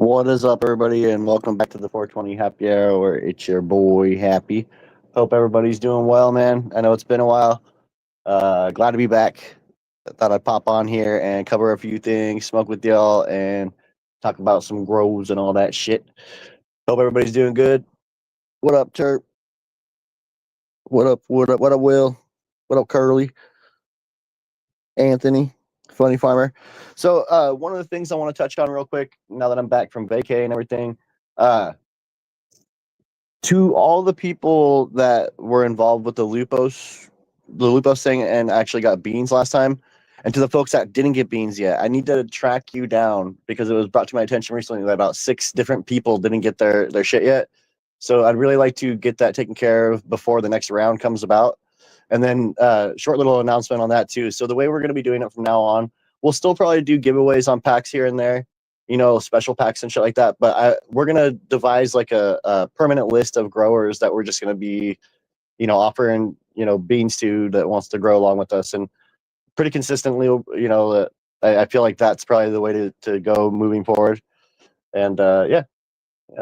What is up, everybody, and welcome back to the 420 Happy Hour, where it's your boy Happy. Hope everybody's doing well, man. I know it's been a while. Glad to be back. I thought I'd pop on here and cover a few things, smoke with y'all, and talk about some grows and all that shit. Hope everybody's doing good. What up, Chirp? What up? What up? What up, Will? What up, Curly? Anthony? Funny Farmer. So, one of the things I want to touch on real quick, now that I'm back from vacay and everything, to all the people that were involved with the Lupos thing and actually got beans last time, and to the folks that didn't get beans yet, I need to track you down because it was brought to my attention recently that about 6 different people didn't get their shit yet. So I'd really like to get that taken care of before the next round comes about. And then short little announcement on that too. So the way we're going to be doing it from now on, we'll still probably do giveaways on packs here and there, special packs and shit like that. But we're gonna devise like a permanent list of growers that we're just gonna be, offering, beans to that wants to grow along with us, and pretty consistently, I feel like that's probably the way to go moving forward. And yeah.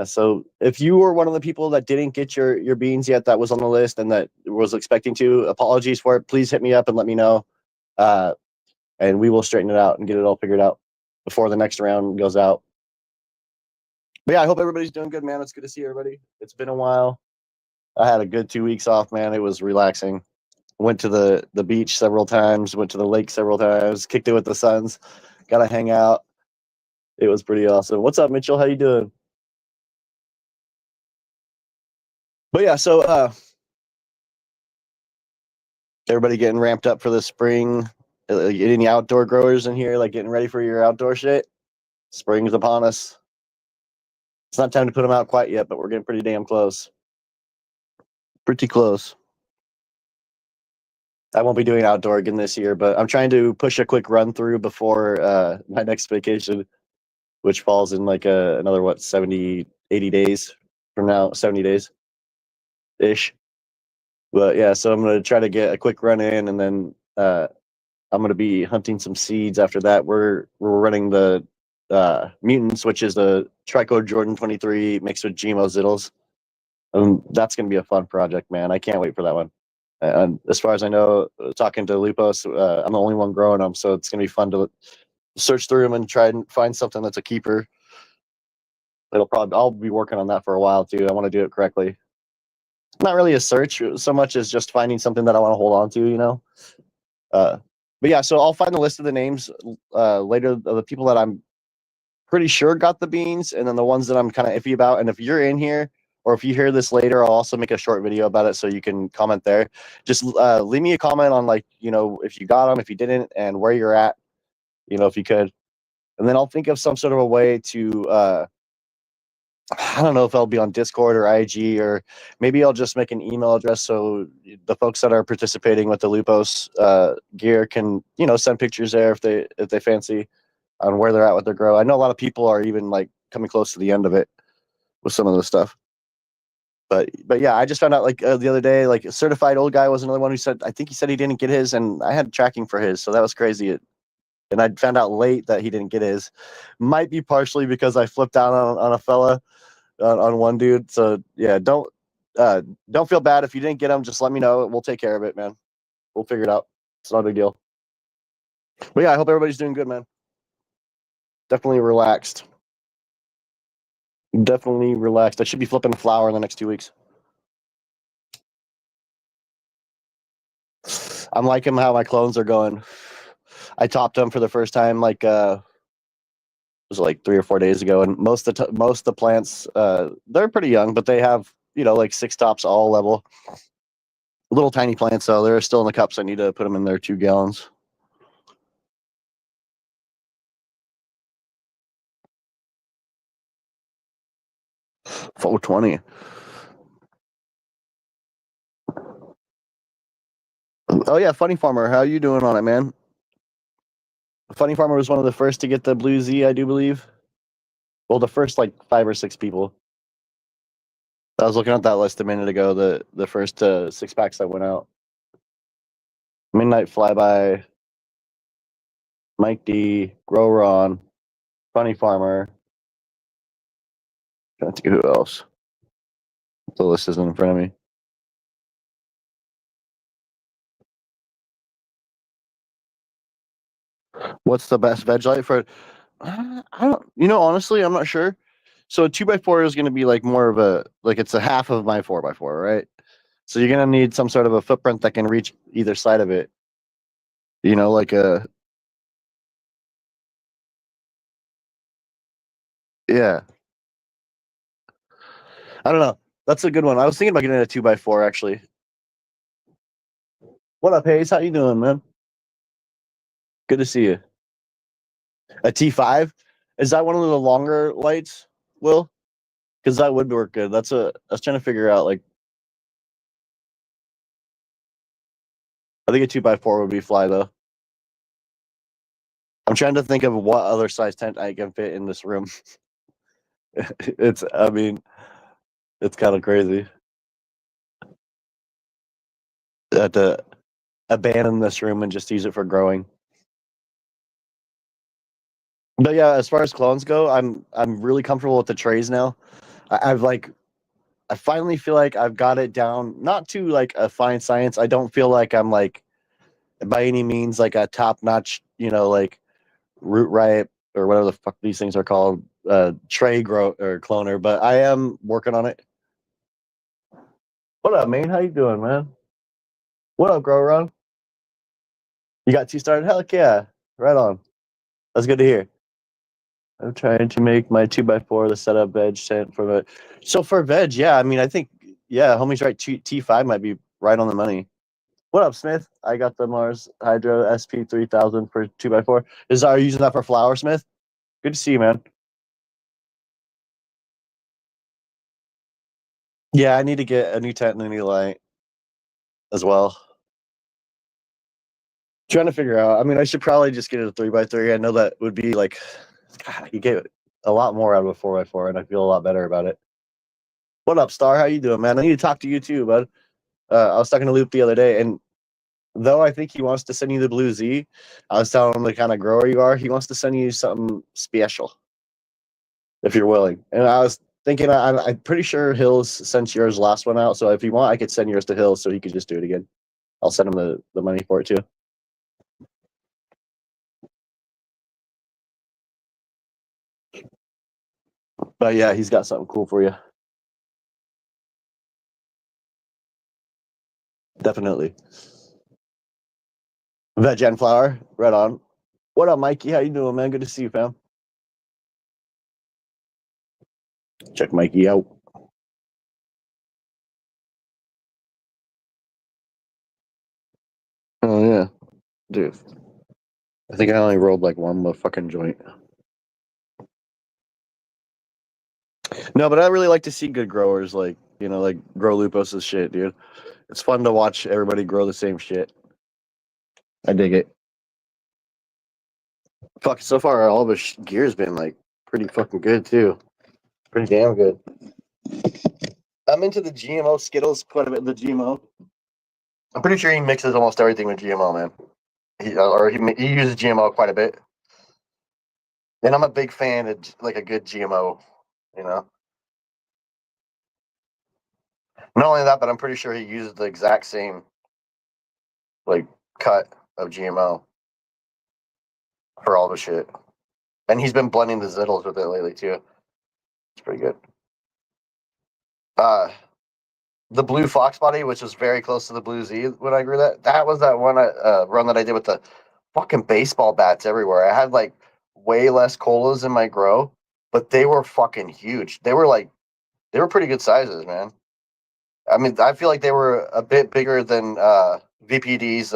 So if you were one of the people that didn't get your beans yet, that was on the list and that was expecting to, apologies for it. Please hit me up and let me know, uh, and we will straighten it out and get it all figured out before the next round goes out. But yeah, I hope everybody's doing good, man. It's good to see everybody. It's been a while. I had a good 2 weeks off, man. It was relaxing. Went to the beach several times, went to the lake several times, kicked it with the Suns, got to hang out. It was pretty awesome. What's up, Mitchell? How you doing? But yeah, so everybody getting ramped up for the spring. Any outdoor growers in here, like getting ready for your outdoor shit? Spring's upon us. It's not time to put them out quite yet, but we're getting pretty damn close. Pretty close. I won't be doing outdoor again this year, but I'm trying to push a quick run through before my next vacation, which falls in like another, 70, 80 days from now, 70 days ish. But yeah, so I'm going to try to get a quick run in, and then I'm going to be hunting some seeds after that. We're running the Mutants, which is the Trico Jordan 23 mixed with GMO Zittles. That's going to be a fun project, man. I can't wait for that one. And as far as I know, talking to Lupos, I'm the only one growing them, so it's going to be fun to search through them and try and find something that's a keeper. I'll be working on that for a while too. I want to do it correctly. Not really a search so much as just finding something that I want to hold on to. But yeah, so I'll find the list of the names later of the people that I'm pretty sure got the beans, and then the ones that I'm kind of iffy about. And if you're in here, or if you hear this later, I'll also make a short video about it so you can comment there. Just leave me a comment on, like, if you got them, if you didn't, and where you're at, if you could. And then I'll think of some sort of a way to, I don't know if I'll be on Discord or IG, or maybe I'll just make an email address so the folks that are participating with the Lupos gear can, send pictures there if they fancy on where they're at with their grow. I know a lot of people are even like coming close to the end of it with some of the stuff. But yeah, I just found out like the other day, like a certified old guy was another one who said, I think he said he didn't get his, and I had tracking for his, so that was crazy. And I found out late that he didn't get his. Might be partially because I flipped out on a fella, on one dude. So yeah, don't feel bad if you didn't get him. Just let me know. We'll take care of it, man. We'll figure it out. It's not a big deal. But yeah, I hope everybody's doing good, man. Definitely relaxed. Definitely relaxed. I should be flipping a flower in the next 2 weeks. I'm liking how my clones are going. I topped them for the first time like it was like 3 or 4 days ago, and most of the plants they're pretty young, but they have like 6 tops all level. Little tiny plants, so they're still in the cups. I need to put them in their 2 gallons. $420. Oh yeah, Funny Farmer, how you doing on it, man? Funny Farmer was one of the first to get the Blue Z, I do believe. Well, the first like 5 or 6 people. I was looking at that list a minute ago. The first 6 packs that went out. Midnight Flyby, Mike D, Grow Ron, Funny Farmer, Trying to think who else. The list isn't in front of me. What's the best veg light for? I don't. Honestly, I'm not sure. So a 2x4 is going to be like more of a it's a half of my 4x4, right? So you're going to need some sort of a footprint that can reach either side of it. Like a yeah. I don't know. That's a good one. I was thinking about getting a 2x4 actually. What up, Hayes? How you doing, man? Good to see you. A T5? Is that one of the longer lights, Will? Because that would work good. I was trying to figure out, I think a 2x4 would be fly, though. I'm trying to think of what other size tent I can fit in this room. It's kind of crazy. I had to abandon this room and just use it for growing. But yeah, as far as clones go, I'm really comfortable with the trays now. I finally feel like I've got it down, not to like a fine science. I don't feel like I'm like by any means like a top notch, root ripe or whatever the fuck these things are called, tray grow or cloner, but I am working on it. What up, man? How you doing, man? What up, Grow Run? You got two started? Heck yeah. Right on. That's good to hear. I'm trying to make my 2x4 the setup veg tent for the. So for veg, yeah, I think, yeah, homie's right. T5 might be right on the money. What up, Smith? I got the Mars Hydro SP3000 for 2x4. Are you using that for flower, Smith? Good to see you, man. Yeah, I need to get a new tent and a new light as well. Trying to figure out. I should probably just get it a 3x3. I know that would be like, God, you get a lot more out of a 4x4, and I feel a lot better about it. What up, Star? How you doing, man? I need to talk to you too, bud. I was talking to Loop the other day, and though I think he wants to send you the Blue Z, I was telling him the kind of grower you are. He wants to send you something special if you're willing. And I was thinking, I'm pretty sure Hills sent yours last one out. So if you want, I could send yours to Hills so he could just do it again. I'll send him the money for it too. But yeah, he's got something cool for you. Definitely. Veg and flour, right on. What up, Mikey? How you doing, man? Good to see you, fam. Check Mikey out. Oh yeah, dude. I think I only rolled like one fucking joint. No, but I really like to see good growers like grow Lupus's shit, dude. It's fun to watch everybody grow the same shit. I dig it. Fuck, so far all of his gear's been like pretty fucking good too. Pretty damn good. I'm into the GMO Skittles quite a bit. The GMO. I'm pretty sure he mixes almost everything with GMO, man. He uses GMO quite a bit. And I'm a big fan of like a good GMO, you know. Not only that, but I'm pretty sure he uses the exact same like cut of GMO for all the shit. And he's been blending the Zittles with it lately too. It's pretty good. The blue fox body, which was very close to the blue Z when I grew that. That was that one run that I did with the fucking baseball bats everywhere. I had like way less colas in my grow, but they were fucking huge. They were pretty good sizes, man. I feel like they were a bit bigger than VPD's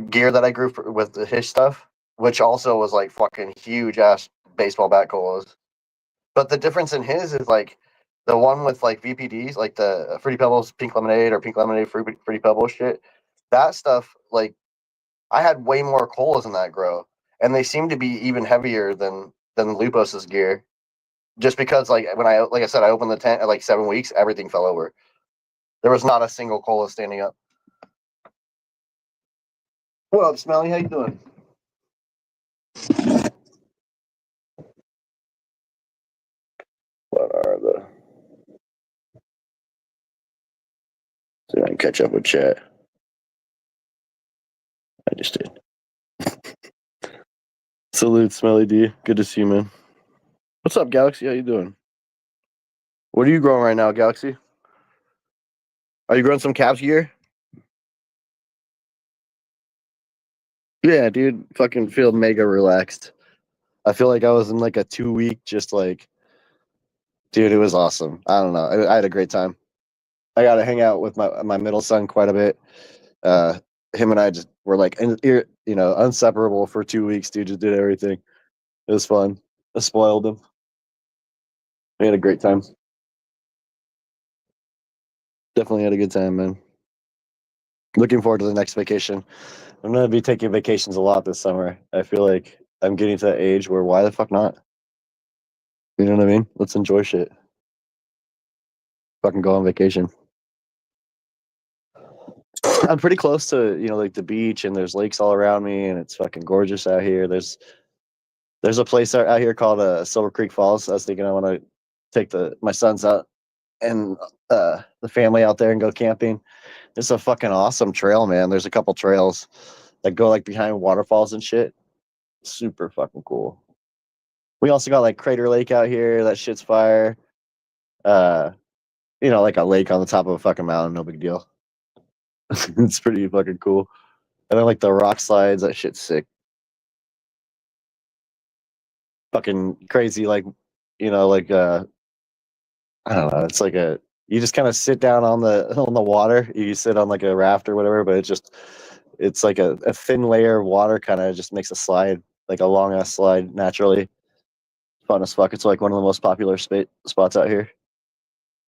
gear that I grew with his stuff, which also was like fucking huge ass baseball bat colas. But the difference in his is like the one with like VPDs, like the Fruity Pebbles Pink Lemonade or Pink Lemonade Fruity Pebbles shit. That stuff, like I had way more colas in that grow, and they seem to be even heavier than Lupus's gear. Just because like like I said, I opened the tent at like 7 weeks, everything fell over. There was not a single cola standing up. What up, Smelly? How you doing? though. So I can catch up with chat. I just did. Salute, Smelly D. Good to see you, man. What's up, Galaxy? How you doing? What are you growing right now, Galaxy? Are you growing some calves gear? Yeah, dude. Fucking feel mega relaxed. I feel like I was in like a 2 week, just like, dude, it was awesome. I don't know. I had a great time. I got to hang out with my middle son quite a bit. Uh, him and I just were like, inseparable for 2 weeks, dude. Just did everything. It was fun. I spoiled him. We had a great time. Definitely had a good time, man. Looking forward to the next vacation. I'm gonna be taking vacations a lot this summer. I feel like I'm getting to that age where why the fuck not? You know what I mean? Let's enjoy shit. Fucking go on vacation. I'm pretty close to, like the beach, and there's lakes all around me, and it's fucking gorgeous out here. There's a place out here called Silver Creek Falls. I was thinking I want to take my sons out and the family out there and go camping. It's a fucking awesome trail, man. There's a couple trails that go like behind waterfalls and shit. Super fucking cool. We also got like Crater Lake out here. That shit's fire. Uh, like a lake on the top of a fucking mountain. No big deal. It's pretty fucking cool. And then like the rock slides. That shit's sick. Fucking crazy. Like, like I don't know. It's like you just kind of sit down on the water. You sit on like a raft or whatever, but it's like a thin layer of water. Kind of just makes a slide, like a long ass slide naturally. Fun as fuck. It's like one of the most popular spots out here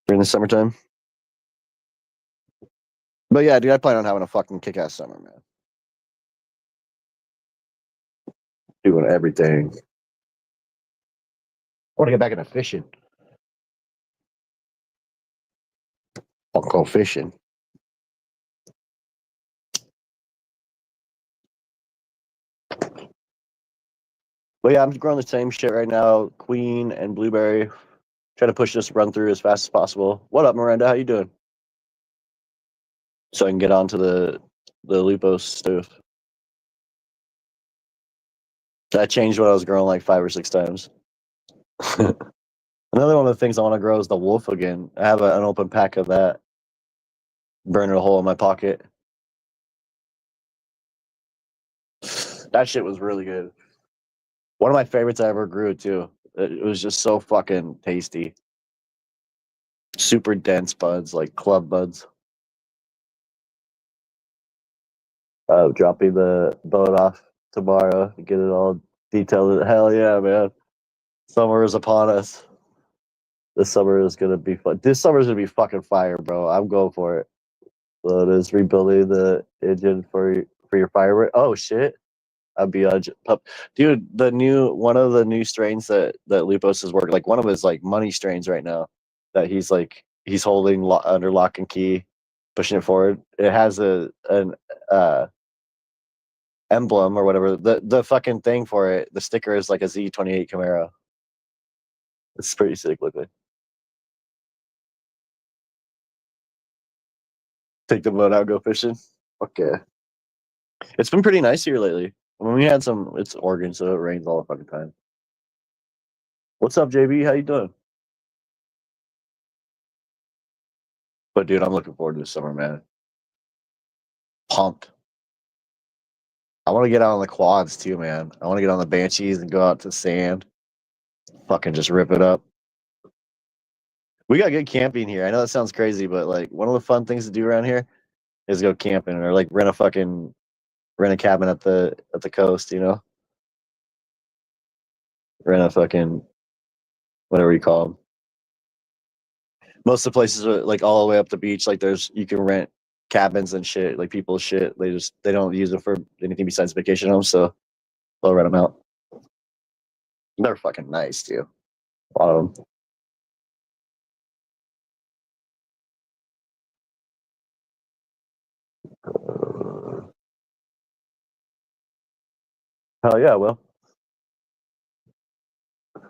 during the summertime. But yeah, dude, I plan on having a fucking kick-ass summer, man. Doing everything. I want to get back into fishing. I'll go fishing. But yeah, I'm growing the same shit right now. Queen and blueberry. Try to push this run through as fast as possible. What up, Miranda? How you doing? So I can get onto the Lupos stuff. I changed what I was growing like 5 or 6 times. Another one of the things I want to grow is the wolf again. I have an open pack of that. Burning a hole in my pocket. That shit was really good. One of my favorites I ever grew too. It was just so fucking tasty. Super dense buds, like club buds. Dropping the boat off tomorrow to get it all detailed. Hell yeah, man. Summer is upon us. This summer is gonna be fun. This summer is gonna be fucking fire, bro. I'm going for it. So it is rebuilding the engine for your firework. Oh shit. I'd be pup. Dude, one of the new strains that Lupos is working, like one of his like money strains right now that he's holding under lock and key, pushing it forward. It has an emblem or whatever. The fucking thing for it, the sticker is like a Z28 Camaro. It's pretty sick looking. Take the boat out, go fishing. Okay. It's been pretty nice here lately. When we had it's Oregon, so it rains all the fucking time. What's up, JB? How you doing? But dude, I'm looking forward to the summer, man. Pumped. I want to get out on the quads too, man. I want to get on the Banshees and go out to sand. Fucking just rip it up. We got good camping here. I know that sounds crazy, but like one of the fun things to do around here is go camping or like rent a cabin at the coast, Rent a fucking whatever you call them. Most of the places are like all the way up the beach. Like you can rent cabins and shit, like people's shit. They don't use it for anything besides vacation homes, so they'll rent them out. They're fucking nice too. A lot of them. Hell yeah, well.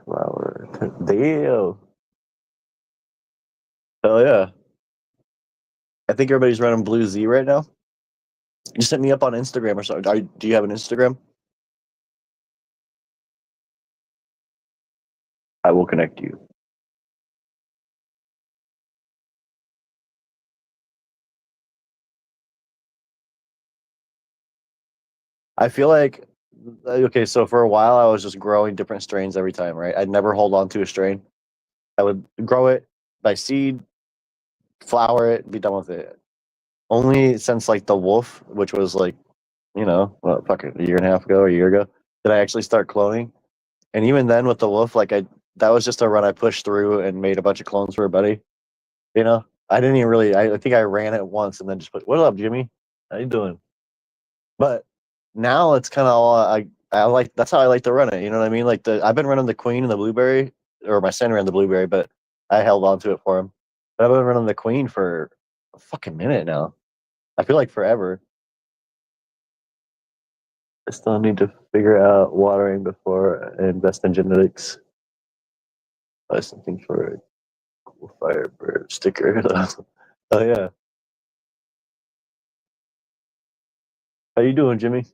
Flower. Damn. Hell yeah. I think everybody's running Blue Z right now. You sent me up on Instagram or something. Do you have an Instagram? I will connect you. I feel like okay, so for a while I was just growing different strains every time, right? I'd never hold on to a strain. I would grow it by seed, flower it, be done with it. Only since like the wolf, which was like, what, fuck it, a year and a half ago, or a year ago, did I actually start cloning. And even then with the wolf, like that was just a run I pushed through and made a bunch of clones for a buddy. I didn't even really. I think I ran it once and then just put, "What up, Jimmy? How you doing?" But now it's kind of all I like. That's how I like to run it. You know what I mean? Like I've been running the queen and the blueberry, or my son ran the blueberry, but I held on to it for him. But I've been running the queen for a fucking minute now. I feel like forever. I still need to figure out watering before I invest in genetics. Buy something for a cool Firebird sticker. Oh yeah. How you doing, Jimmy?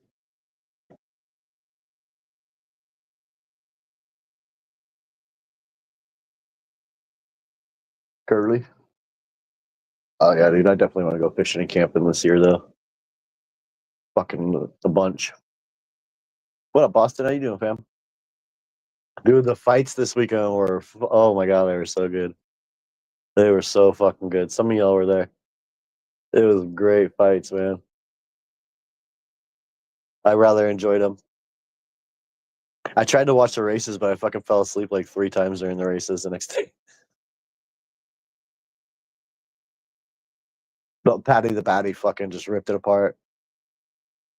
Curly? Oh yeah, dude. I definitely want to go fishing and camping this year though. Fucking the bunch. What up, Boston? How you doing, fam? Dude, the fights this weekend were oh my god, they were so good. They were so fucking good. Some of y'all were there. It was great fights, man. I rather enjoyed them. I tried to watch the races, but I fucking fell asleep like 3 times during the races the next day. But Patty the Batty fucking just ripped it apart.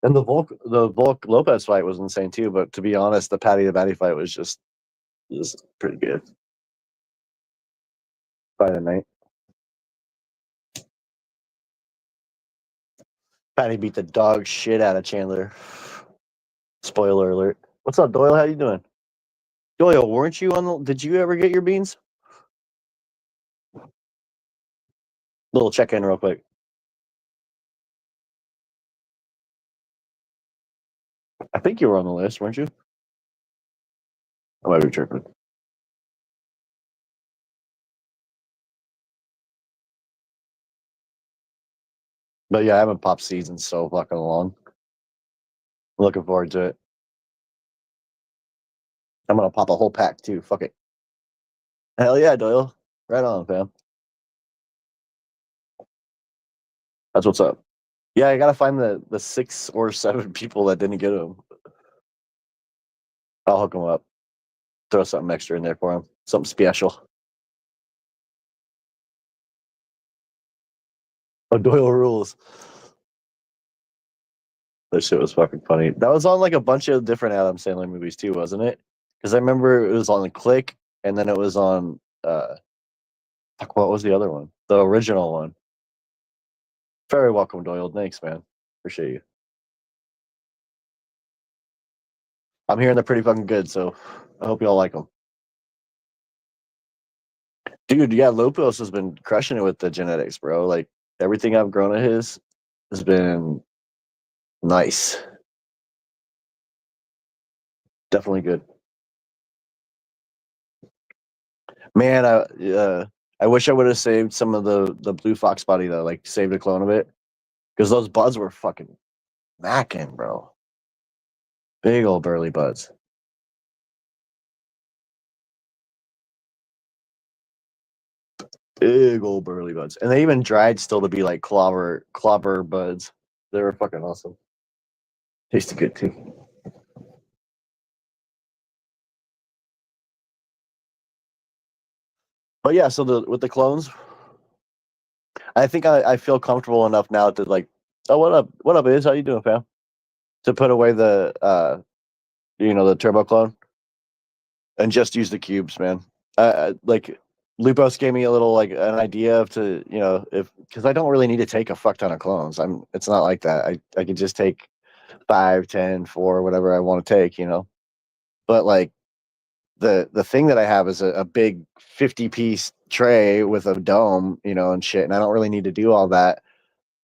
And the Volk Lopez fight was insane too. But to be honest, the Patty the Batty fight was just pretty good. Fight of the night. Patty beat the dog shit out of Chandler. Spoiler alert. What's up, Doyle? How you doing? Doyle, weren't you on the? Did you ever get your beans? Little check in real quick. I think you were on the list, weren't you? I might be tripping. But yeah, I haven't popped seeds in so fucking long. I'm looking forward to it. I'm gonna pop a whole pack too. Fuck it. Hell yeah, Doyle. Right on, fam. That's what's up. Yeah, I gotta find the 6 or 7 people that didn't get them. I'll hook them up. Throw something extra in there for them. Something special. Oh, Doyle rules. That shit was fucking funny. That was on like a bunch of different Adam Sandler movies too, wasn't it? Because I remember it was on the Click, and then it was on fuck, what was the other one? The original one. Very welcome, Doyle. Thanks, man. Appreciate you. I'm hearing they're pretty fucking good, so I hope y'all like them. Dude, yeah, Lopez has been crushing it with the genetics, bro. Like everything I've grown of his has been nice. Definitely good. Man, I wish I would have saved some of the blue fox body though, like saved a clone of it. Because those buds were fucking macking, bro. Big old burly buds. Big old burly buds. And they even dried still to be like clobber buds. They were fucking awesome. Tasted good too. But yeah, so with the clones, I think I feel comfortable enough now to like, oh, what up is, how you doing, fam? To put away the the turbo clone and just use the cubes, man. Like Lupos gave me a little like an idea of to if because I don't really need to take a fuck ton of clones. It's not like that. I could just take 5, 10, 4, whatever I want to take, But like the thing that I have is a big 50 piece tray with a dome, and shit, and I don't really need to do all that.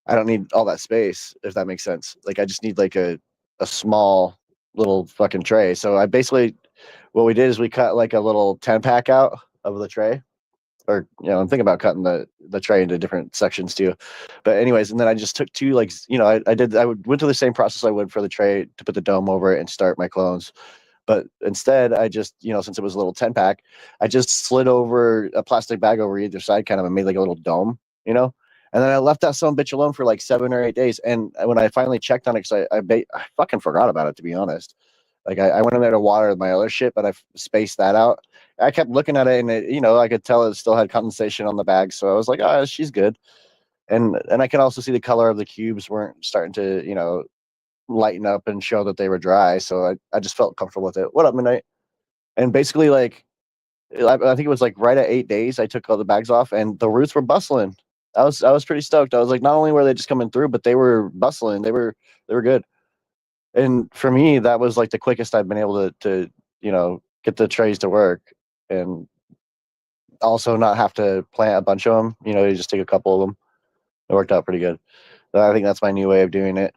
I don't need all that space, if that makes sense. Like I just need like a small little fucking tray. So I basically what we did is we cut like a little 10 pack out of the tray. Or I'm thinking about cutting the tray into different sections too. But anyways, and then I just took two like went to the same process I would for the tray to put the dome over it and start my clones. But instead, I just, since it was a little 10 pack, I just slid over a plastic bag over either side, kind of, and made like a little dome, And then I left that son bitch alone for like 7 or 8 days. And when I finally checked on it, because I fucking forgot about it, to be honest. Like I went in there to water my other shit, but I spaced that out. I kept looking at it, and I could tell it still had condensation on the bag. So I was like, oh, she's good. And I could also see the color of the cubes weren't starting to, lighten up and show that they were dry. So I just felt comfortable with it. What up, Midnight? And basically, like, I think it was like right at 8 days, I took all the bags off, and the roots were bustling. I was pretty stoked. I was like, not only were they just coming through, but they were bustling. They were good. And for me, that was like the quickest I've been able to get the trays to work, and also not have to plant a bunch of them. You just take a couple of them. It worked out pretty good. So I think that's my new way of doing it,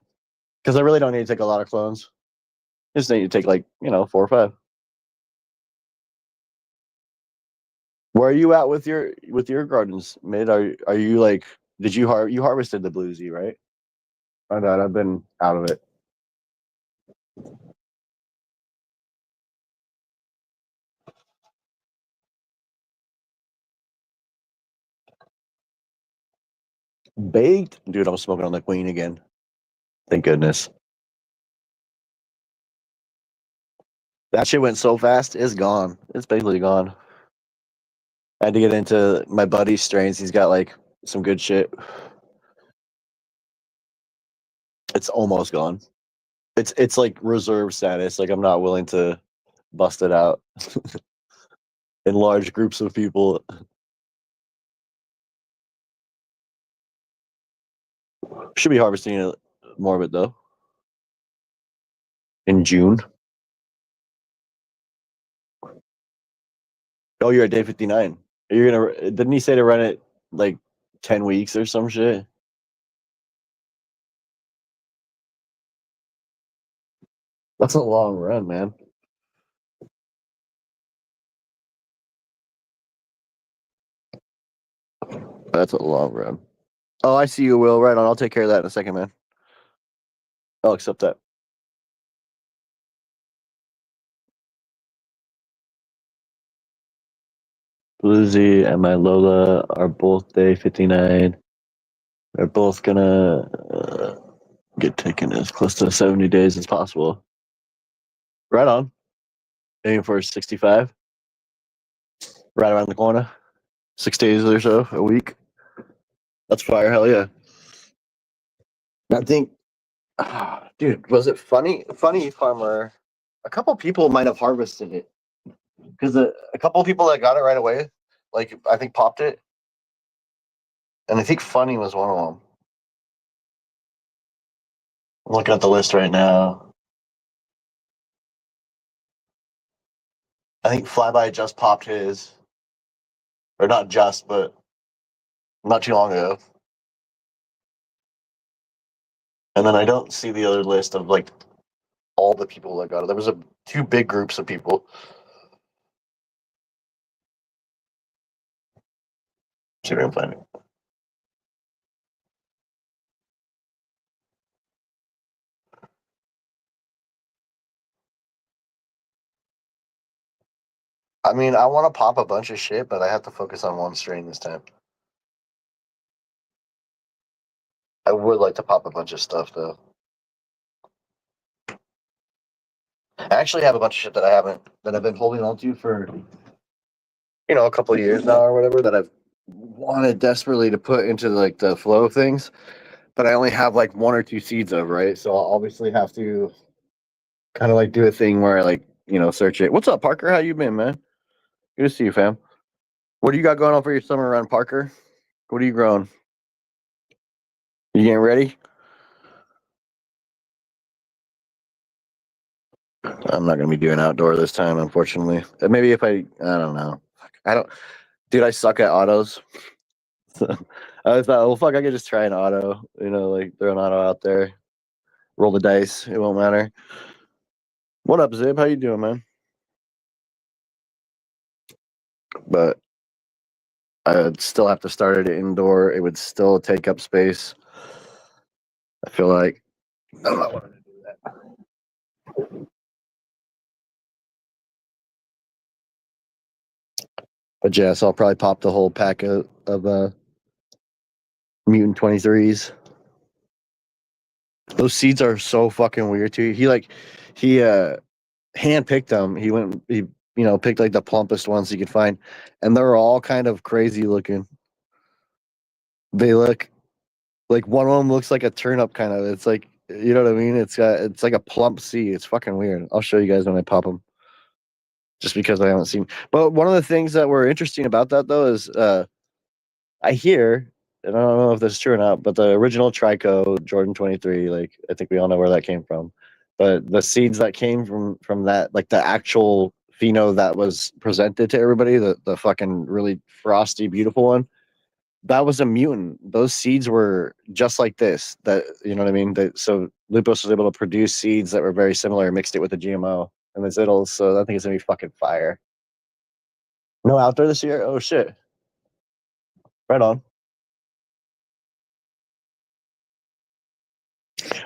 because I really don't need to take a lot of clones. I just need to take like 4 or 5. Where are you at with your gardens, Mid? Are you like, did you harvested the bluesy, right? I know I've been out of it. Baked, dude. I'm smoking on the queen again. Thank goodness. That shit went so fast. It's gone. It's basically gone. I had to get into my buddy's strains. He's got like some good shit. It's almost gone. It's like reserve status. Like I'm not willing to bust it out in large groups of people. Should be harvesting more of it though in June. Oh, you're at day 59. You're gonna? Didn't he say to run it like 10 weeks or some shit? That's a long run, man. That's a long run. Oh, I see you, Will. Right on. I'll take care of that in a second, man. I'll accept that. Bluesy and my Lola are both day 59. They're both gonna get taken as close to 70 days as possible. Right on. Aiming for 65. Right around the corner. 6 days or so a week. That's fire. Hell yeah. I think, dude, was it funny? Funny Farmer. A couple people might have harvested it, because a couple people that got it right away, like I think popped it, and I think Funny was one of them. I'm looking at the list right now. I think Flyby just popped his, or not just, but not too long ago. And then I don't see the other list of like all the people that got it. There was two big groups of people. See if I can find it. I mean, I want to pop a bunch of shit, but I have to focus on one strain this time. I would like to pop a bunch of stuff though. I actually have a bunch of shit that I've been holding on to for a couple of years now or whatever, that I've wanted desperately to put into like the flow of things, but I only have like 1 or 2 seeds of, right? So I'll obviously have to kind of like do a thing where I like, search it. What's up, Parker? How you been, man? Good to see you, fam. What do you got going on for your summer run, Parker? What are you growing? You getting ready? I'm not gonna be doing outdoor this time, unfortunately. Maybe if I don't know. I don't. Dude, I suck at autos. So I thought, well, fuck, I could just try an auto. Like throw an auto out there, roll the dice. It won't matter. What up, Zib? How you doing, man? But I'd still have to start it indoor. It would still take up space. I feel like I'm not wanting to do that. But yeah, so I'll probably pop the whole pack of Mutant 23s. Those seeds are so fucking weird too. He handpicked them. He picked like the plumpest ones he could find, and they're all kind of crazy looking. They look like one of them looks like a turnip kind of. It's like, you know what I mean? It's like a plump seed. It's fucking weird. I'll show you guys when I pop them, just because I haven't seen. But one of the things that were interesting about that though is I hear, and I don't know if this is true or not, but the original Trico Jordan 23, like I think we all know where that came from. But the seeds that came from that, like the actual pheno that was presented to everybody, the fucking really frosty, beautiful one, that was a mutant. Those seeds were just like this. That, you know what I mean? So Lupus was able to produce seeds that were very similar, mixed it with a GMO and the Zittles. So I think it's gonna be fucking fire. No outdoor this year? Oh shit! Right on.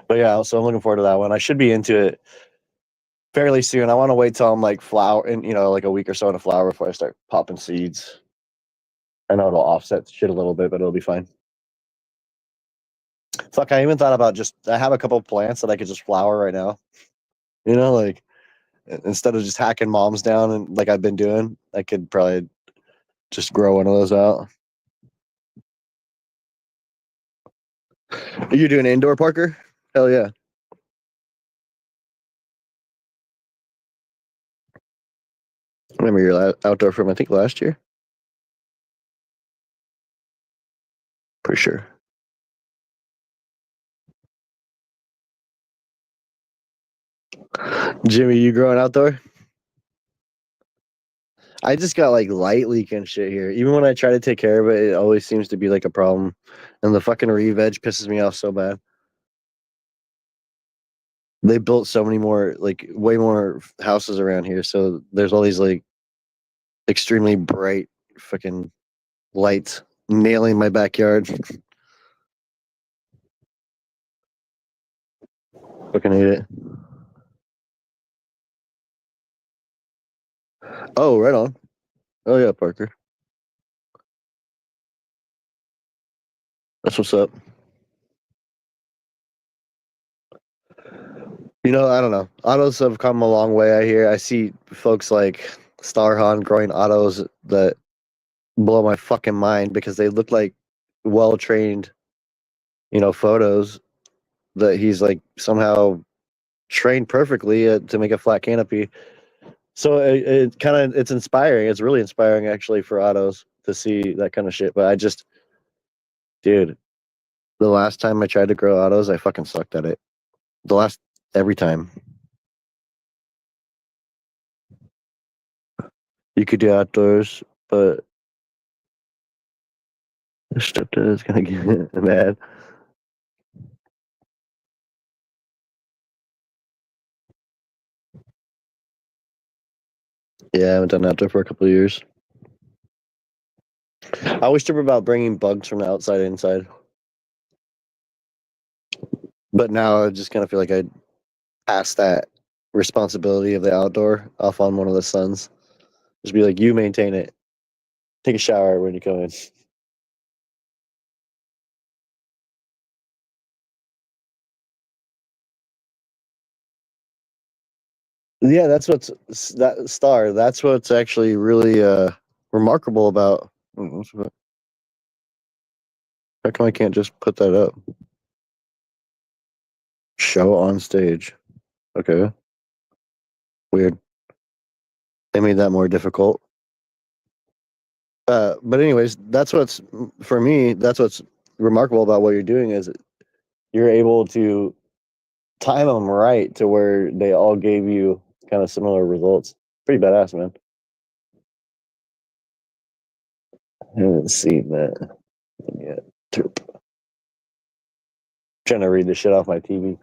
But yeah, so I'm looking forward to that one. I should be into it fairly soon. I want to wait till I'm like flower, and like a week or so in a flower before I start popping seeds. I know it'll offset shit a little bit, but it'll be fine. Fuck, I even thought about I have a couple of plants that I could just flower right now. Like instead of just hacking moms down and like I've been doing, I could probably just grow one of those out. Are you doing indoor, Parker? Hell yeah. I remember your outdoor from, I think, last year. Pretty sure. Jimmy, you growing outdoor? I just got like light leak and shit here. Even when I try to take care of it, it always seems to be like a problem. And the fucking re-veg pisses me off so bad. They built so many more, like way more houses around here. So there's all these like extremely bright fucking lights nailing my backyard. Fucking hate it. Oh, right on. Oh yeah, Parker. That's what's up. I don't know. Autos have come a long way. I hear. I see folks like Starhan growing autos that blow my fucking mind because they look like well trained, photos that he's like somehow trained perfectly to make a flat canopy. So it's inspiring. It's really inspiring actually for autos to see that kind of shit. But dude, the last time I tried to grow autos, I fucking sucked at it. Every time. You could do outdoors, but the stepdad is gonna get mad. Yeah, I haven't done outdoor for a couple of years. I always trip about bringing bugs from the outside inside, but now I just kind of feel like I passed that responsibility of the outdoor off on one of the sons. Just be like, you maintain it. Take a shower when you come in. Yeah, that star. That's what's actually really remarkable about. How come I can't just put that up? Show on stage. Okay, weird. They made that more difficult. But anyways, that's what's for me. That's what's remarkable about what you're doing is you're able to time them right to where they all gave you kind of similar results. Pretty badass, man. I haven't seen that yet. Terp. Trying to read the shit off my TV.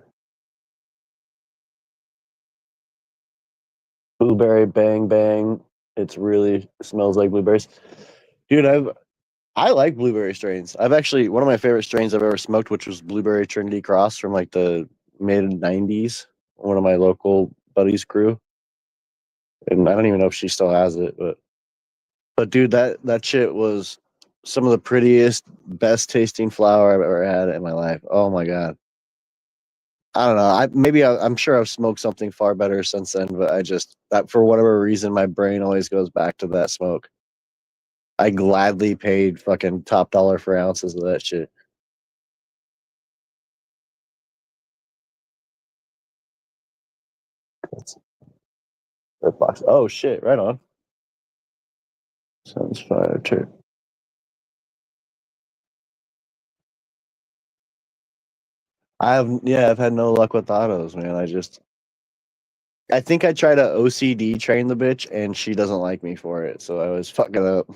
Blueberry Bang Bang. It's really smells like blueberries. Dude, I like blueberry strains. I've actually one of my favorite strains I've ever smoked, which was Blueberry Trinity Cross from like the mid '90s. One of my local buddies grew, and I don't even know if she still has it, but dude, that shit was some of the prettiest, best tasting flower I've ever had in my life. Oh my god. I don't know. I'm sure I've smoked something far better since then, but I just that for whatever reason my brain always goes back to that smoke. I gladly paid fucking top dollar for ounces of that shit. That's that box. Oh shit! Right on. Sounds fire too. I've had no luck with autos, man. I think I tried to OCD train the bitch, and she doesn't like me for it. So I was fucking up.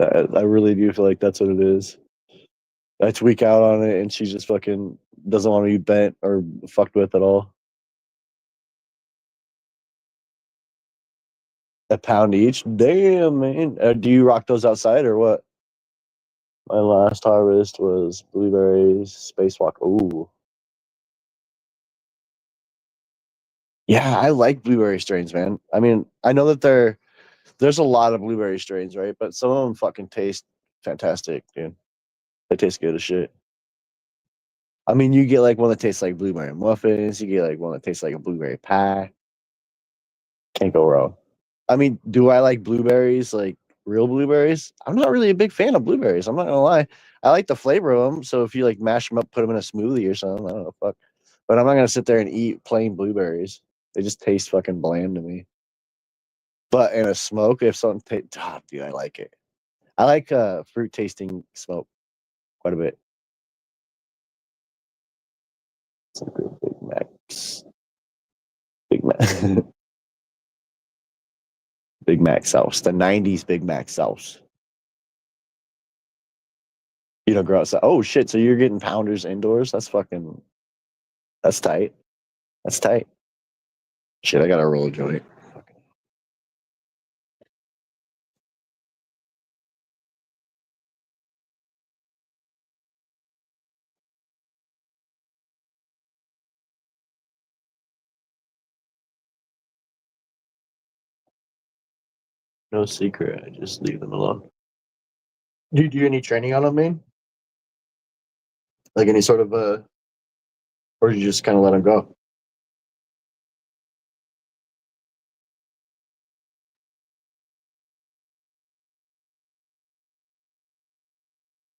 I really do feel like that's what it is. I tweak out on it, and she just fucking doesn't want to be bent or fucked with at all. A pound each? Damn, man. Do you rock those outside or what? My last harvest was blueberries, spacewalk. Ooh. Yeah, I like blueberry strains, man. I mean, I know that there's a lot of blueberry strains, right? But some of them fucking taste fantastic, dude. They taste good as shit. I mean, you get like one that tastes like blueberry muffins. You get like one that tastes like a blueberry pie. Can't go wrong. I mean, do I like blueberries, like real blueberries? I'm not really a big fan of blueberries. I'm not gonna lie. I like the flavor of them. So if you like mash them up, put them in a smoothie or something, I don't know, fuck. But I'm not gonna sit there and eat plain blueberries. They just taste fucking bland to me. But in a smoke, if something, dude, I like it. I like fruit tasting smoke quite a bit. Some good Big Macs, Big Mac, Big Mac sauce, the '90s Big Mac sauce. You know, grow outside. Oh shit! So you're getting pounders indoors? That's fucking. That's tight. That's tight. Shit, I gotta roll a joint. No secret. I just leave them alone. Do you do any training on them, man? Like any sort of or you just kind of let them go?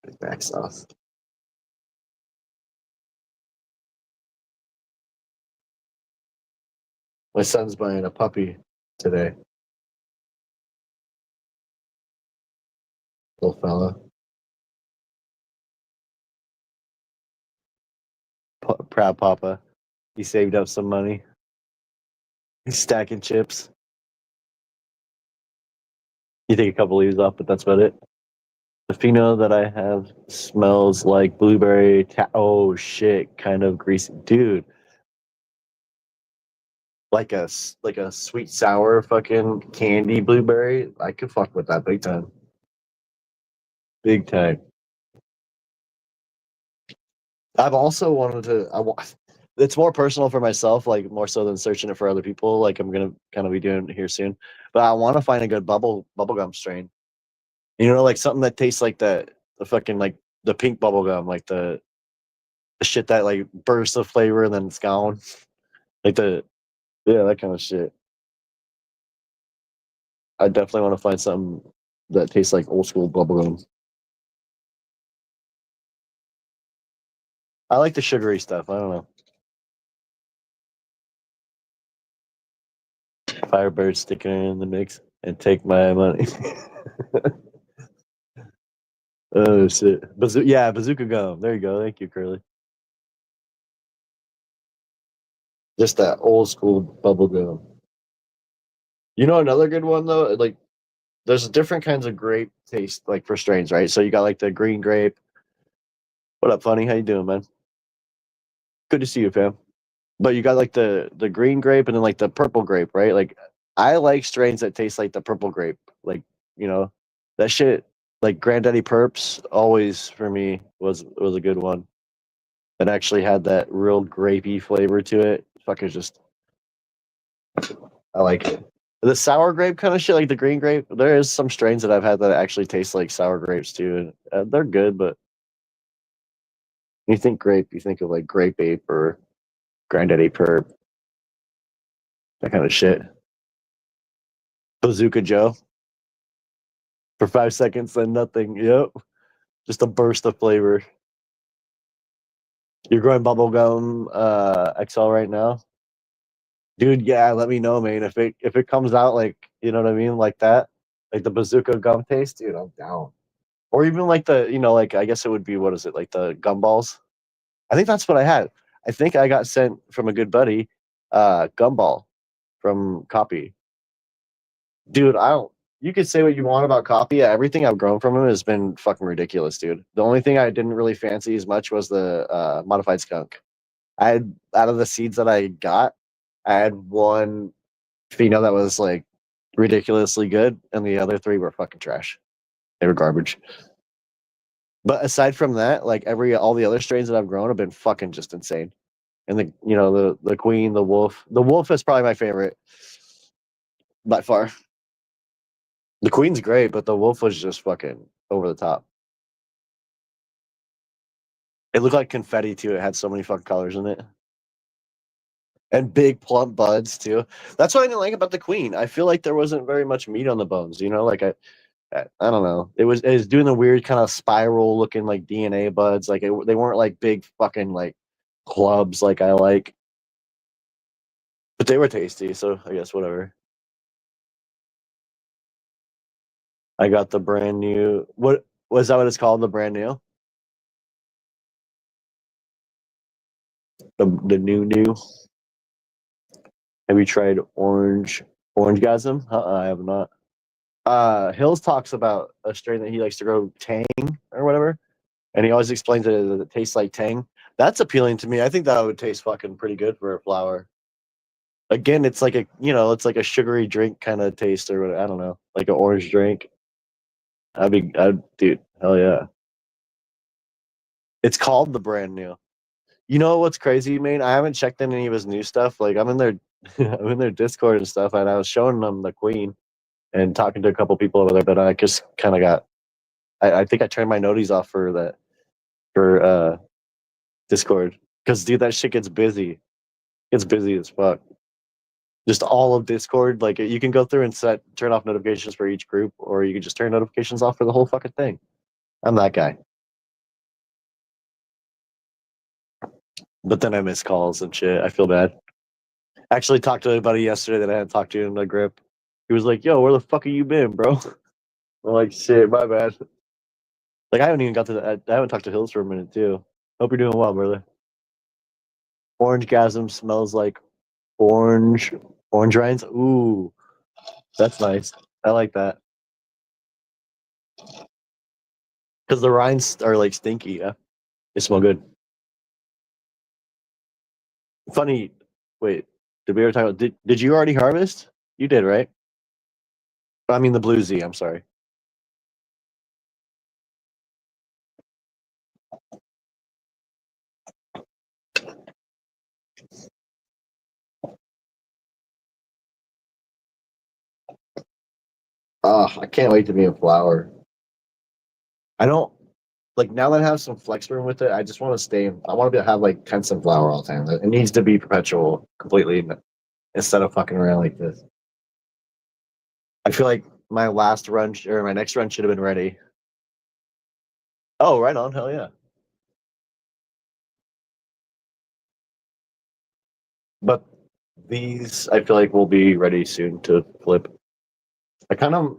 Big Mac sauce. My son's buying a puppy today. Little fella, proud papa. He saved up some money. He's stacking chips. You take a couple leaves off, but that's about it. The pheno that I have smells like blueberry. Oh shit, kind of greasy, dude. Like a sweet sour fucking candy blueberry. I could fuck with that big time. Big time. I've also wanted to. It's more personal for myself, like more so than searching it for other people. Like I'm gonna kind of be doing it here soon. But I want to find a good bubblegum strain. You know, like something that tastes like the fucking like the pink bubblegum, like the shit that like bursts of flavor and then it's gone. Like the yeah, that kind of shit. I definitely want to find something that tastes like old school bubblegum. I like the sugary stuff. I don't know. Firebird sticking it in the mix and take my money. Oh shit! Yeah, bazooka gum. There you go. Thank you, Curly. Just that old school bubble gum. You know another good one though, like there's different kinds of grape taste, like for strains, right? So you got like the green grape. What up, funny? How you doing, man? Good to see you, fam. But you got like the green grape and then like the purple grape, right? Like I like strains that taste like the purple grape. Like, you know, that shit like Granddaddy Purps always for me was a good one. That actually had that real grapey flavor to it. Fucking just I like it. The sour grape kind of shit, like the green grape. There is some strains that I've had that actually taste like sour grapes too, and they're good. But when you think grape, you think of like Grape Ape or Granddaddy Purp, that kind of shit. Bazooka Joe for 5 seconds, then nothing. Yep, just a burst of flavor. You're growing bubblegum XL right now, dude. Yeah, let me know, man. If it comes out like you know what I mean, like that, like the bazooka gum taste, dude, I'm down. Or even like the like I guess it would be what is it like the gumballs? I think that's what I had. I think I got sent from a good buddy, gumball from Copy. Dude, I don't. You could say what you want about Copy. Everything I've grown from him has been fucking ridiculous, dude. The only thing I didn't really fancy as much was the modified skunk. I had out of the seeds that I got, I had one pheno that was like ridiculously good, and the other three were fucking trash. They were garbage. But aside from that, like all the other strains that I've grown have been fucking just insane. And the queen, the wolf. The wolf is probably my favorite by far. The queen's great, but the wolf was just fucking over the top. It looked like confetti too. It had so many fucking colors in it. And big plump buds too. That's what I didn't like about the queen. I feel like there wasn't very much meat on the bones, like I don't know. It was doing the weird kind of spiral looking like DNA buds. Like they weren't like big fucking like clubs like I like. But they were tasty, so I guess whatever. I got the brand new. What was that? What it's called? The brand new. The new. Have you tried orange gasm? I have not. Hills talks about a strain that he likes to grow Tang or whatever, and he always explains it as it tastes like Tang. That's appealing to me. I think that would taste fucking pretty good for a flower. Again, it's like it's like a sugary drink kind of taste or what I don't know, like an orange drink. Dude, hell yeah. It's called the brand new. You know what's crazy, man? I haven't checked in any of his new stuff. Like I'm in their I'm in their Discord and stuff, and I was showing them the Queen and talking to a couple people over there, but I just kind of got. I think I turned my noties off for that for Discord because dude, that shit gets busy. It's busy as fuck. Just all of Discord, like you can go through and turn off notifications for each group, or you can just turn notifications off for the whole fucking thing. I'm that guy. But then I miss calls and shit. I feel bad. I actually talked to a buddy yesterday that I hadn't talked to in the grip. He was like, "Yo, where the fuck have you been, bro?" I'm like, "Shit, my bad." Like I haven't even got to I haven't talked to Hills for a minute too. Hope you're doing well, brother. Orange gasm smells like orange rinds. Ooh, that's nice. I like that because the rinds are like stinky. Yeah, they smell good. Funny. Wait, did we ever talk about? Did you already harvest? You did, right? I mean the blue Z. I'm sorry. Oh, I can't wait to be a flower. I don't like now that I have some flex room with it. I just want to stay. I want to have like tents and flower all the time. It needs to be perpetual, completely, instead of fucking around like this. I feel like my last run or my next run should have been ready. Oh, right on, hell yeah! But these, I feel like, will be ready soon to flip. I kind of,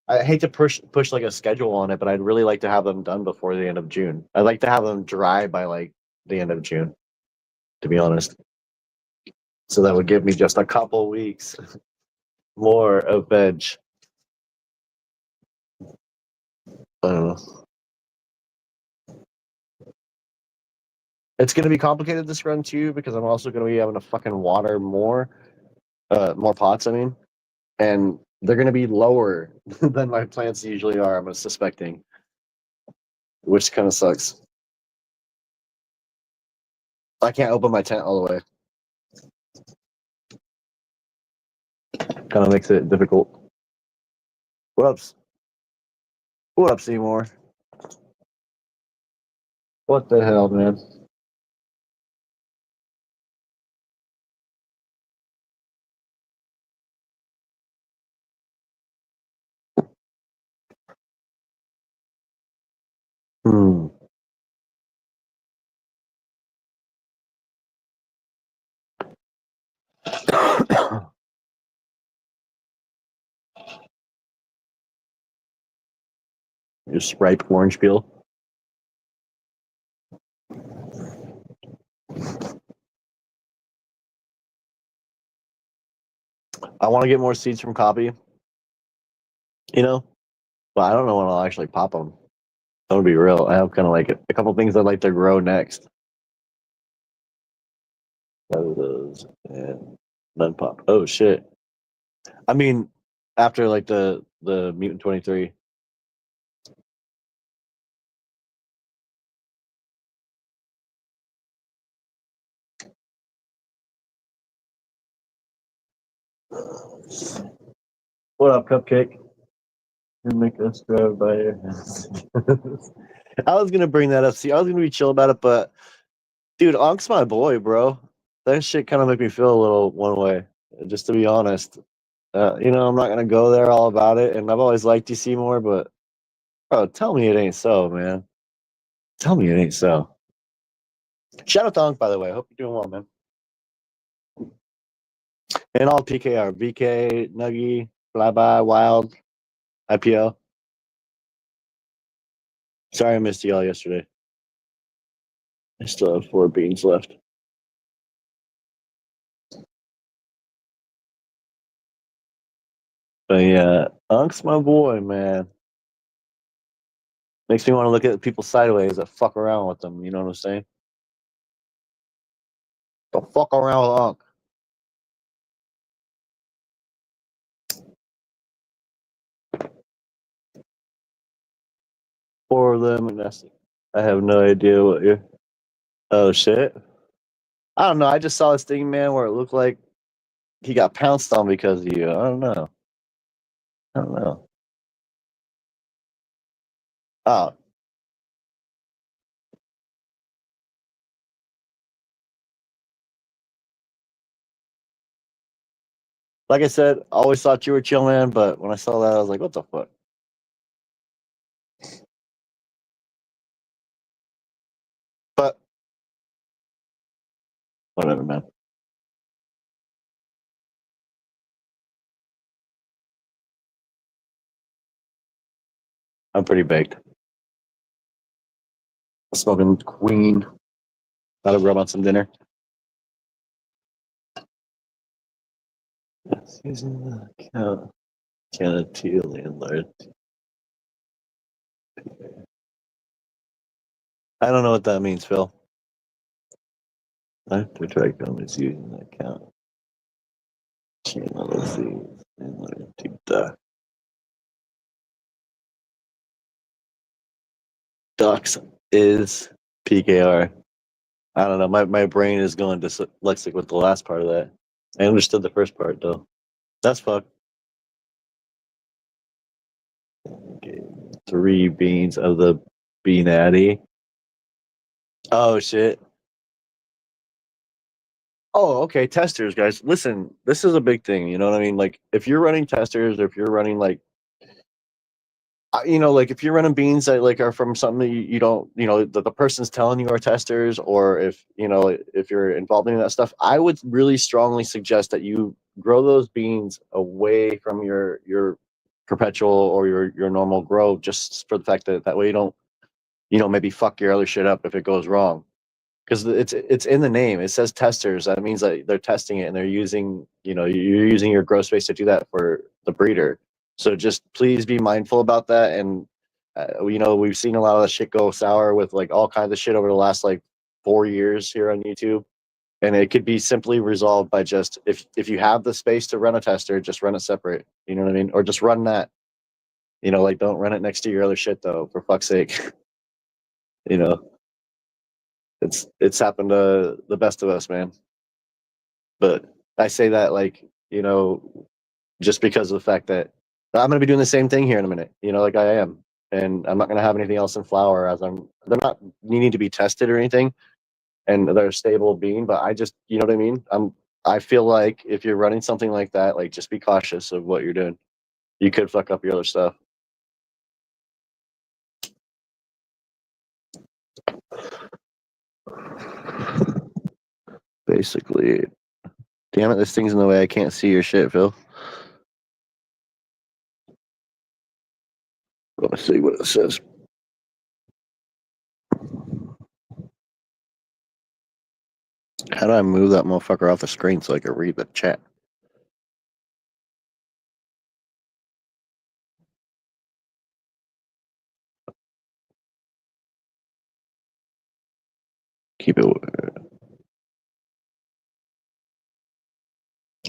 I hate to push like a schedule on it, but I'd really like to have them done before the end of June. I'd like to have them dry by like the end of June, to be honest. So that would give me just a couple weeks more of veg. I don't know. It's going to be complicated this run too because I'm also going to be having to fucking water more pots. I mean, and they're going to be lower than my plants usually are. I'm suspecting, which kind of sucks. I can't open my tent all the way. Kind of makes it difficult. What up? What up, Seymour? What the hell, man? Hmm. Just ripe orange peel. I want to get more seeds from coffee, you know, but I don't know when I'll actually pop them. I'm gonna be real. I have kind of like a couple things I'd like to grow next. Out of those and none pop. Oh shit! I mean, after like the Mutant 23. What up, Cupcake? You make us drive by your house. I was gonna bring that up. See, I was gonna be chill about it, but dude, Onk's my boy, bro. That shit kind of make me feel a little one way. Just to be honest, you know, I'm not gonna go there all about it, and I've always liked you, Seymour, but bro, tell me it ain't so, man. Tell me it ain't so. Shout out to Onk, by the way. Hope you're doing well, man. And all PKR, VK, Nuggy, Flyby, Wild, IPO. Sorry I missed y'all yesterday. I still have 4 beans left. But yeah, Unk's my boy, man. Makes me want to look at people sideways that fuck around with them. You know what I'm saying? Don't fuck around with Unk. For them, and that's. I have no idea what you're. Oh shit! I don't know. I just saw this thing, man, where it looked like he got pounced on because of you. I don't know. I don't know. Oh, like I said, I always thought you were chill, man. But when I saw that, I was like, what the fuck? But whatever, man. I'm pretty baked. Smoking Queen. About to rub on some dinner. Using the account. Canatee landlord. I don't know what that means, Phil. I have to track on is using the account. Channel of these landlord to the Ducks is PKR. I don't know. My brain is going dyslexic with the last part of that. I understood the first part though. That's fucked. Okay. 3 beans of the Beanatty. Oh shit. Oh, okay. Testers, guys. Listen, this is a big thing. You know what I mean? Like, if you're running testers, or if you're running like, you know, like if you're running beans that like are from something that you don't, you know, the person's telling you are testers, or if you know if you're involved in that stuff, I would really strongly suggest that you grow those beans away from your perpetual or your normal grow, just for the fact that that way you don't, you know, maybe fuck your other shit up if it goes wrong. Because it's in the name. It says testers. That means that they're testing it and they're using, you know, you're using your grow space to do that for the breeder. So just please be mindful about that. And we've seen a lot of the shit go sour with like all kinds of shit over the last like 4 years here on YouTube, and it could be simply resolved by just if you have the space to run a tester, just run it separate. You know what I mean? Or just run that. Like don't run it next to your other shit though, for fuck's sake. you know, it's happened to the best of us, man. But I say that like, just because of the fact that I'm gonna be doing the same thing here in a minute, like I am. And I'm not gonna have anything else in flower as they're not needing to be tested or anything, and they're a stable bean, but I just you know what I mean? I feel like if you're running something like that, like just be cautious of what you're doing. You could fuck up your other stuff. Basically. Damn it, this thing's in the way. I can't see your shit, Phil. Let's see what it says. How do I move that motherfucker off the screen so I can read the chat? Keep it.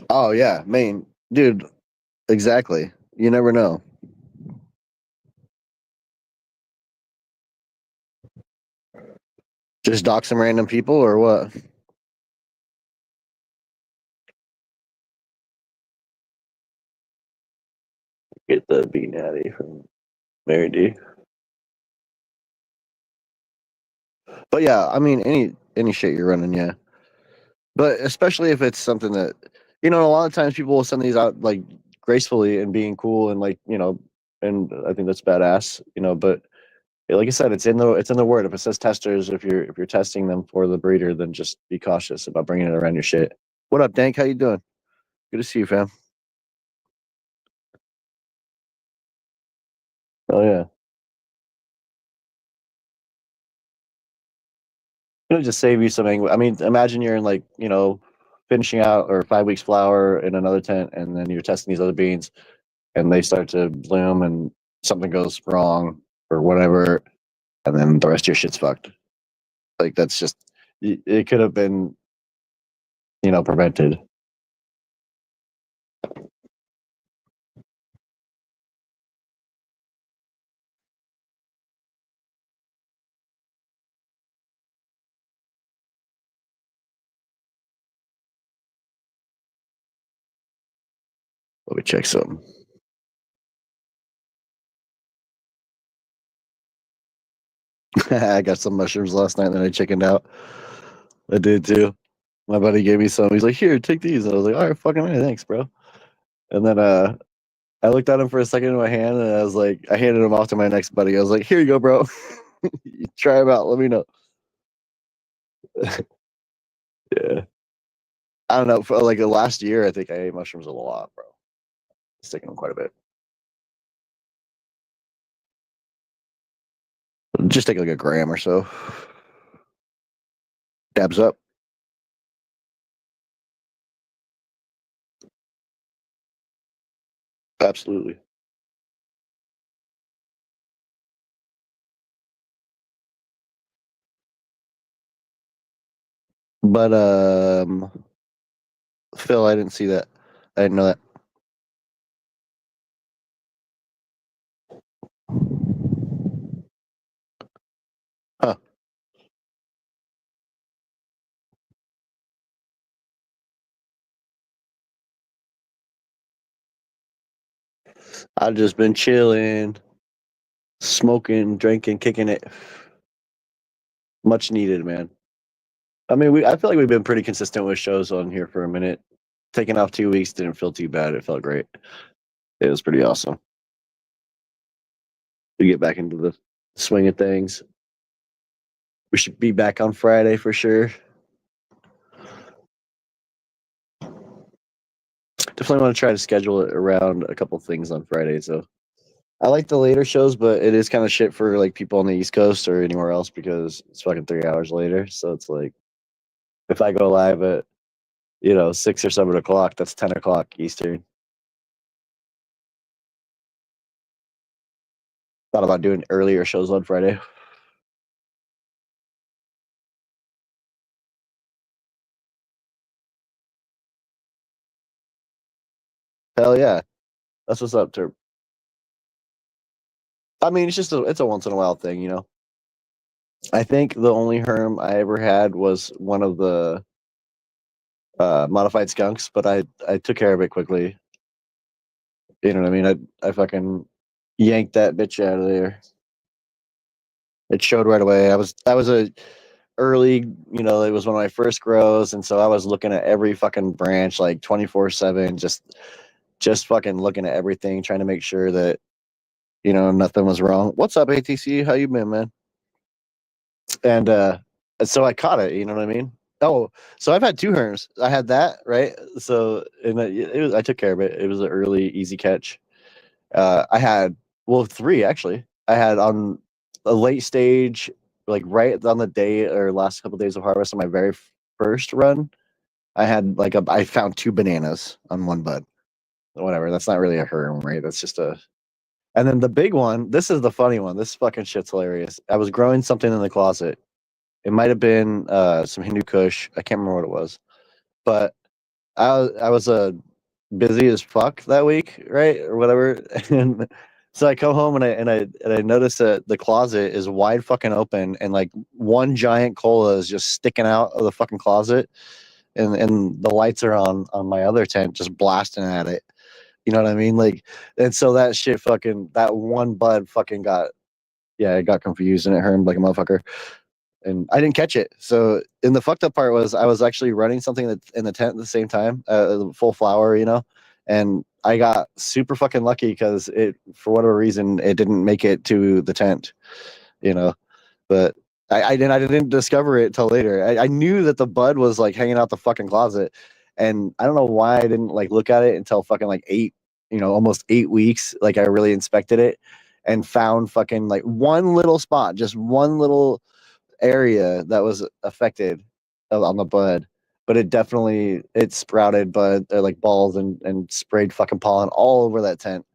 Oh yeah, main dude. Exactly. You never know. Just dox some random people or what? Get the B natty from Mary D. But yeah, I mean any shit you're running, yeah. But especially if it's something that a lot of times people will send these out like gracefully and being cool and like, and I think that's badass, but like I said, it's in the word. If it says testers, if you're testing them for the breeder, then just be cautious about bringing it around your shit. What up, Dank? How you doing? Good to see you, fam. Oh yeah. It'll just save you some anguish. I mean, imagine you're in like, finishing out or 5 weeks flower in another tent, and then you're testing these other beans, and they start to bloom, and something goes wrong or whatever, and then the rest of your shit's fucked. Like that's just it could have been, prevented. Let me check something. I got some mushrooms last night, and then I chickened out. I did too. My buddy gave me some. He's like, "Here, take these." And I was like, "All right, fucking right, thanks, bro." And then I looked at him for a second in my hand, and I was like, I handed him off to my next buddy. I was like, "Here you go, bro. You try them out. Let me know." Yeah. I don't know. For like the last year, I think I ate mushrooms a lot, bro. Sticking them quite a bit. Just take like a gram or so. Dabs up. Absolutely. But Phil, I didn't see that. I didn't know that. Huh. I've just been chilling, smoking, drinking, kicking it. Much needed, man. I mean, I feel like we've been pretty consistent with shows on here for a minute. Taking off 2 weeks didn't feel too bad. It felt great. It was pretty awesome to get back into the swing of things. We should be back on Friday for sure. Definitely want to try to schedule it around a couple things on Friday. So I like the later shows, but it is kind of shit for like people on the East Coast or anywhere else because it's fucking 3 hours later. So it's like if I go live at 6 or 7 o'clock, that's 10 o'clock Eastern. Thought about doing earlier shows on Friday. Hell yeah, that's what's up, Terp. I mean, it's a once in a while thing, you know. I think the only herm I ever had was one of the modified skunks, but I took care of it quickly. You know what I mean? I fucking yanked that bitch out of there. It showed right away. I was a early, you know, it was one of my first grows, and so I was looking at every fucking branch like 24/7, just fucking looking at everything, trying to make sure that you know nothing was wrong. What's up, ATC? How you been, man? And so I caught it. You know what I mean? Oh, so I've had two herms. I had that right. So and it was I took care of it. It was an early, easy catch. I had well three actually. I had on a late stage, like right on the day or last couple of days of harvest on my very first run. I had like I found two bananas on one bud. Whatever. That's not really a herm, right? That's just a. And then the big one. This is the funny one. This fucking shit's hilarious. I was growing something in the closet. It might have been some Hindu Kush. I can't remember what it was, but I was busy as fuck that week, right, or whatever. And so I come home and I notice that the closet is wide fucking open, and like one giant cola is just sticking out of the fucking closet, and the lights are on my other tent, just blasting at it. You know what I mean? Like, and so that shit fucking that one bud fucking got yeah, it got confused and it hurt like a motherfucker and I didn't catch it. So, and the fucked up part was I was actually running something that in the tent at the same time, full flower, you know, and I got super fucking lucky because it, for whatever reason, it didn't make it to the tent, you know. But I didn't discover it till later. I knew that the bud was like hanging out the fucking closet, and I don't know why I didn't like look at it until fucking like eight, you know, almost 8 weeks. Like I really inspected it and found fucking like one little spot, just one little area that was affected on the bud, but it definitely it sprouted bud like balls and sprayed fucking pollen all over that tent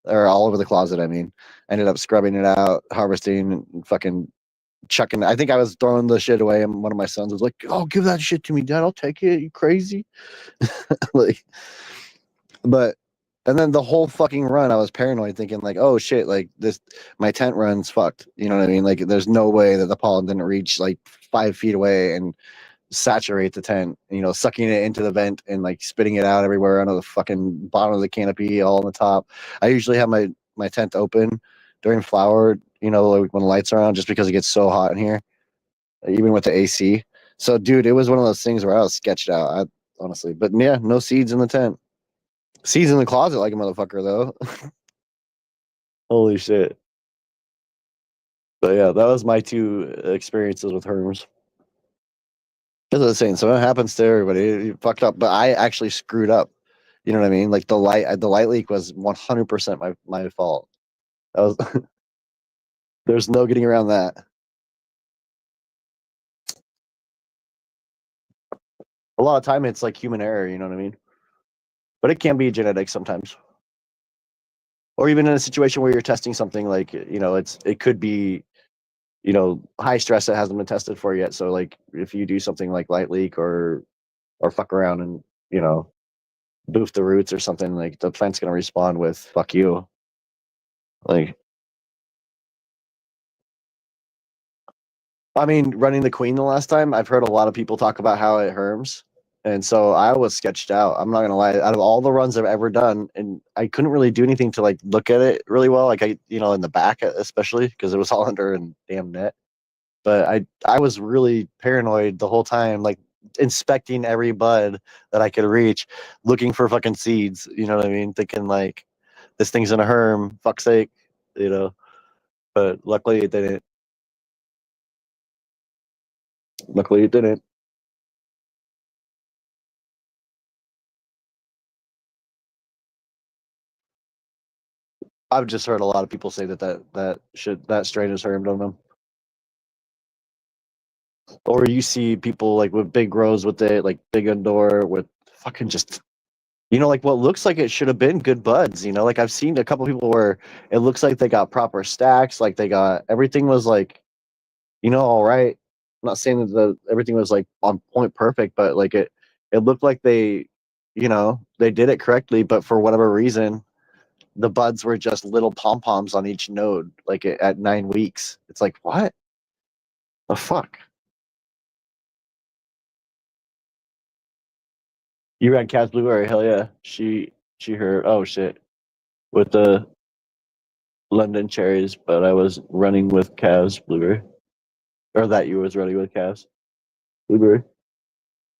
or all over the closet. I mean, ended up scrubbing it out, harvesting, and fucking chucking. I think I was throwing the shit away, and one of my sons was like, "Oh, give that shit to me, Dad. I'll take it. You crazy?" Like, but and then the whole fucking run, I was paranoid, thinking like, "Oh shit, like this, my tent run's fucked." You know what I mean? Like, there's no way that the pollen didn't reach like 5 feet away and saturate the tent. You know, sucking it into the vent and like spitting it out everywhere onto the fucking bottom of the canopy, all on the top. I usually have my tent open during flower. You know, like when the lights are on, just because it gets so hot in here, even with the AC. So, dude, it was one of those things where I was sketched out. Honestly, but yeah, no seeds in the tent. Seeds in the closet like a motherfucker though. Holy shit. But yeah, that was my two experiences with herms. As I was saying, so it happens to everybody. You fucked up, but I actually screwed up. You know what I mean? Like the light leak was 100% my fault. That was there's no getting around that. A lot of time it's like human error. You know what I mean? But it can be genetic sometimes, or even in a situation where you're testing something like you know it could be you know high stress that hasn't been tested for yet. So like if you do something like light leak or fuck around and you know boof the roots or something, like the plant's gonna respond with "fuck you." Like, I mean, running the queen the last time, I've heard a lot of people talk about how it herms, and so I was sketched out. I'm not gonna lie. Out of all the runs I've ever done, and I couldn't really do anything to like look at it really well. Like I, you know, in the back especially because it was all under a damn net. But I was really paranoid the whole time, like inspecting every bud that I could reach, looking for fucking seeds. You know what I mean? Thinking like this thing's in a herm, fuck's sake, you know. But luckily it didn't. Luckily it didn't. I've just heard a lot of people say that strain is hermed on them. Or you see people like with big grows with it, like big indoor with fucking just You know, like what looks like it should have been good buds. You know, like I've seen a couple people where it looks like they got proper stacks, like they got everything was like, all right. I'm not saying that everything was like on point perfect, but like it looked like they did it correctly, but for whatever reason, the buds were just little pom poms on each node, like at 9 weeks. It's like, what the fuck? You ran Cavs Blueberry? Hell yeah. She heard. Oh shit, with the London cherries, but I was running with Cavs Blueberry, or that you was running with Cavs Blueberry.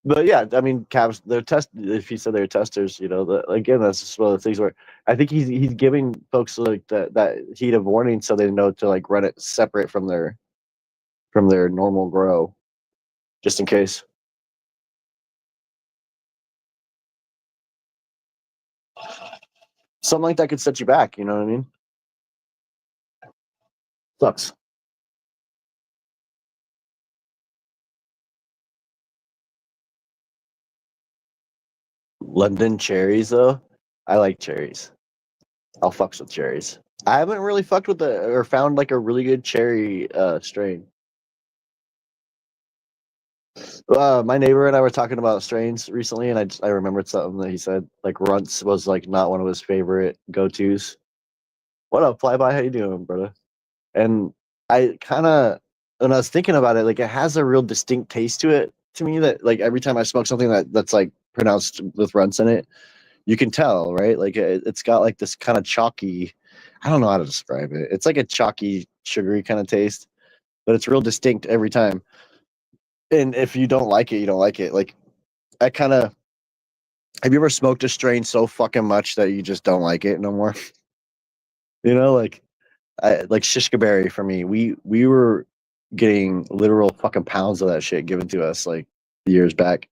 But yeah, I mean, Cavs. They're test. If he said they're testers, again, that's just one of the things where I think he's giving folks like that heat of warning so they know to like run it separate from their normal grow, just in case. Something like that could set you back. You know what I mean? Sucks. London cherries, though, I like cherries. I'll fucks with cherries. I haven't really fucked with or found like a really good cherry strain. My neighbor and I were talking about strains recently, and I remembered something that he said. Like Runts was like not one of his favorite go tos. What up, Flyby? How you doing, brother? And I kind of, when I was thinking about it, like it has a real distinct taste to it to me. That like every time I smoke something that's like pronounced with Runts in it, you can tell, right? Like it's got like this kind of chalky. I don't know how to describe it. It's like a chalky, sugary kind of taste, but it's real distinct every time. And if you don't like it, you don't like it. Like I kind of have you ever smoked a strain so fucking much that you just don't like it no more? Like like shishka berry for me. We were getting literal fucking pounds of that shit given to us like years back.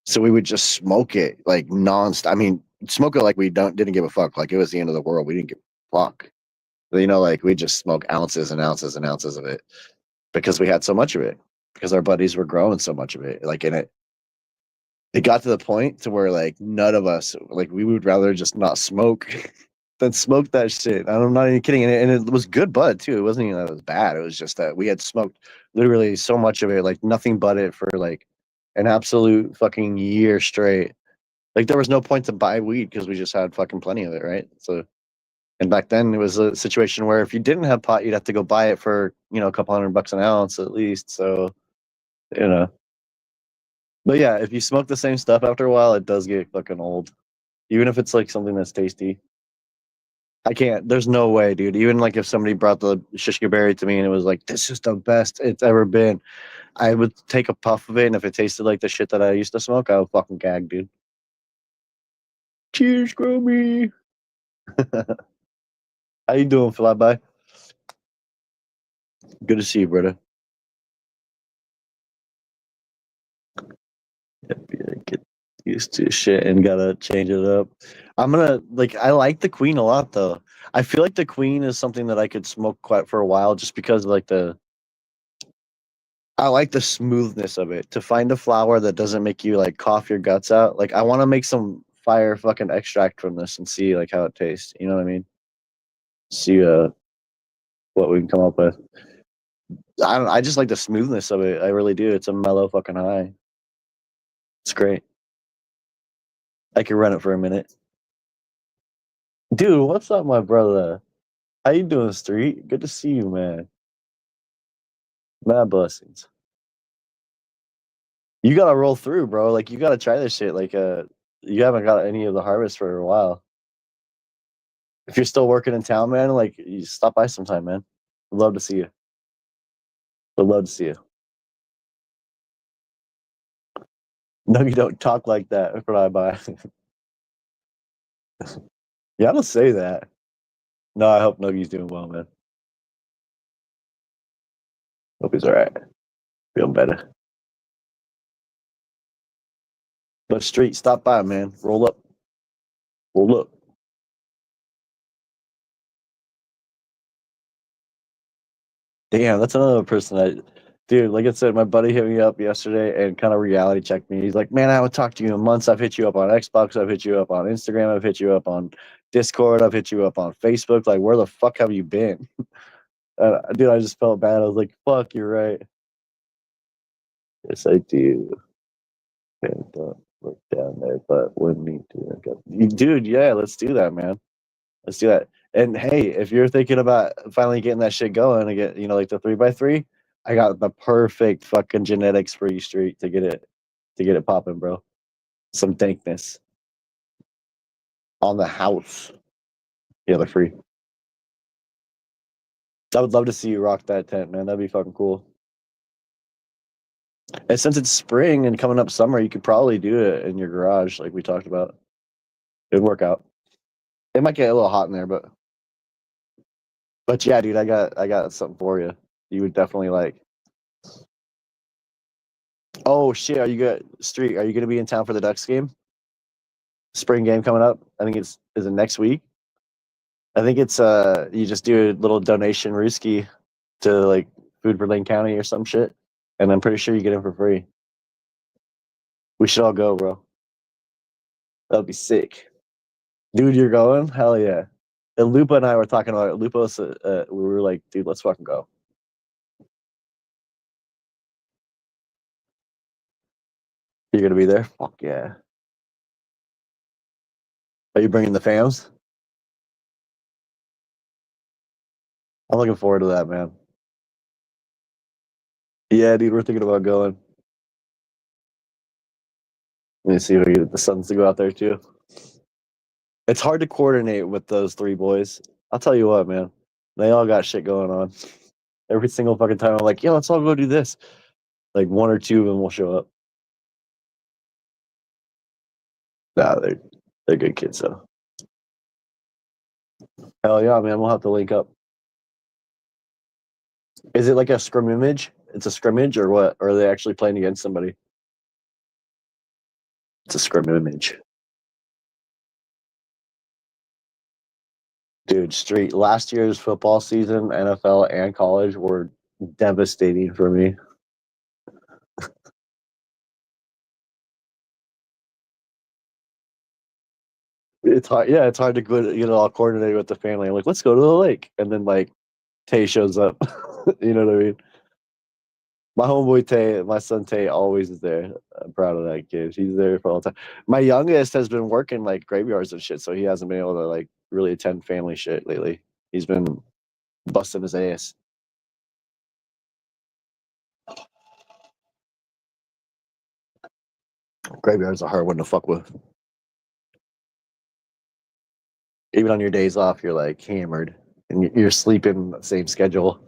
So we would just smoke it like nonstop. I mean, smoke it like we didn't give a fuck. Like it was the end of the world. We didn't give a fuck. Like we just smoke ounces and ounces and ounces of it because we had so much of it. Because our buddies were growing so much of it. Like in it got to the point to where like none of us like we would rather just not smoke than smoke that shit. I'm not even kidding. And it was good bud too. It wasn't even that it was bad. It was just that we had smoked literally so much of it, like nothing but it for like an absolute fucking year straight. Like there was no point to buy weed because we just had fucking plenty of it, right? So and back then it was a situation where if you didn't have pot, you'd have to go buy it for, a couple $100 an ounce at least. So, you know. But yeah, if you smoke the same stuff after a while, it does get fucking old. Even if it's like something that's tasty. I can't. There's no way, dude. Even like if somebody brought the shishka berry to me and it was like, this is the best it's ever been, I would take a puff of it, and if it tasted like the shit that I used to smoke, I would fucking gag, dude. Cheers, Gromy. How you doing, flyby? Good to see you, brother. Get used to shit and gotta change it up. I like the Queen a lot though. I feel like the Queen is something that I could smoke quite for a while just because of like I like the smoothness of it. To find a flower that doesn't make you like cough your guts out. Like I want to make some fire fucking extract from this and see like how it tastes. You know what I mean? See what we can come up with. I just like the smoothness of it. I really do. It's a mellow fucking high. It's great. I could run it for a minute. Dude, what's up, my brother? How you doing, Street? Good to see you, man. Mad blessings. You gotta roll through, bro. Like you gotta try this shit. Like you haven't got any of the harvest for a while. If you're still working in town, man, like you stop by sometime, man. Would love to see you. Would love to see you. No, you don't talk like that. That's what I buy. Yeah, I don't say that. No, I hope Nuggy's doing well, man. Hope he's all right. Feeling better. But Street, stop by, man. Roll up. Roll up. Damn, that's another person Dude, like I said, my buddy hit me up yesterday and kind of reality checked me. He's like, "Man, I haven't talked to you in months. I've hit you up on Xbox. I've hit you up on Instagram. I've hit you up on Discord. I've hit you up on Facebook. Like, where the fuck have you been?" Dude, I just felt bad. I was like, "Fuck, you're right." Yes, I do. And don't look down there, but wouldn't need to. Dude, yeah, let's do that, man. Let's do that. And hey, if you're thinking about finally getting that shit going and get, like the 3x3, I got the perfect fucking genetics for you, Street, to get it popping, bro. Some dankness on the house. Yeah, they're free. I would love to see you rock that tent, man. That'd be fucking cool. And since it's spring and coming up summer, you could probably do it in your garage, like we talked about. It'd work out. It might get a little hot in there, but yeah, dude, I got something for you. You would definitely like. Oh shit, are you good? Street, are you gonna be in town for the Ducks game? Spring game coming up. I think is it next week? I think it's you just do a little donation Rooski to like Food for Lane County or some shit. And I'm pretty sure you get in for free. We should all go, bro. That'd be sick. Dude, you're going? Hell yeah. And Lupa and I were talking about it. Lupa's we were like, dude, let's fucking go. You're gonna be there? Fuck yeah. Are you bringing the fams? I'm looking forward to that, man. Yeah, dude, we're thinking about going. Let me see if we get the Suns to go out there too. It's hard to coordinate with those three boys. I'll tell you what, man. They all got shit going on. Every single fucking time I'm like, yeah, let's all go do this. Like one or two of them will show up. Nah, they're good kids though. Hell yeah, man. We'll have to link up. Is it like a scrimmage? It's a scrimmage or what? Or are they actually playing against somebody? It's a scrimmage. Dude, Street, last year's football season, NFL and college, were devastating for me. It's hard. Yeah, it's hard to get it all coordinated with the family. I'm like, let's go to the lake. And then, like, Tay shows up. You know what I mean? My homeboy Tay, my son Tay, always is there. I'm proud of that kid. He's there for all the time. My youngest has been working like graveyards and shit, so he hasn't been able to like really attend family shit lately. He's been busting his ass. Graveyard's a hard one to fuck with. Even on your days off, you're like hammered and you're sleeping the same schedule.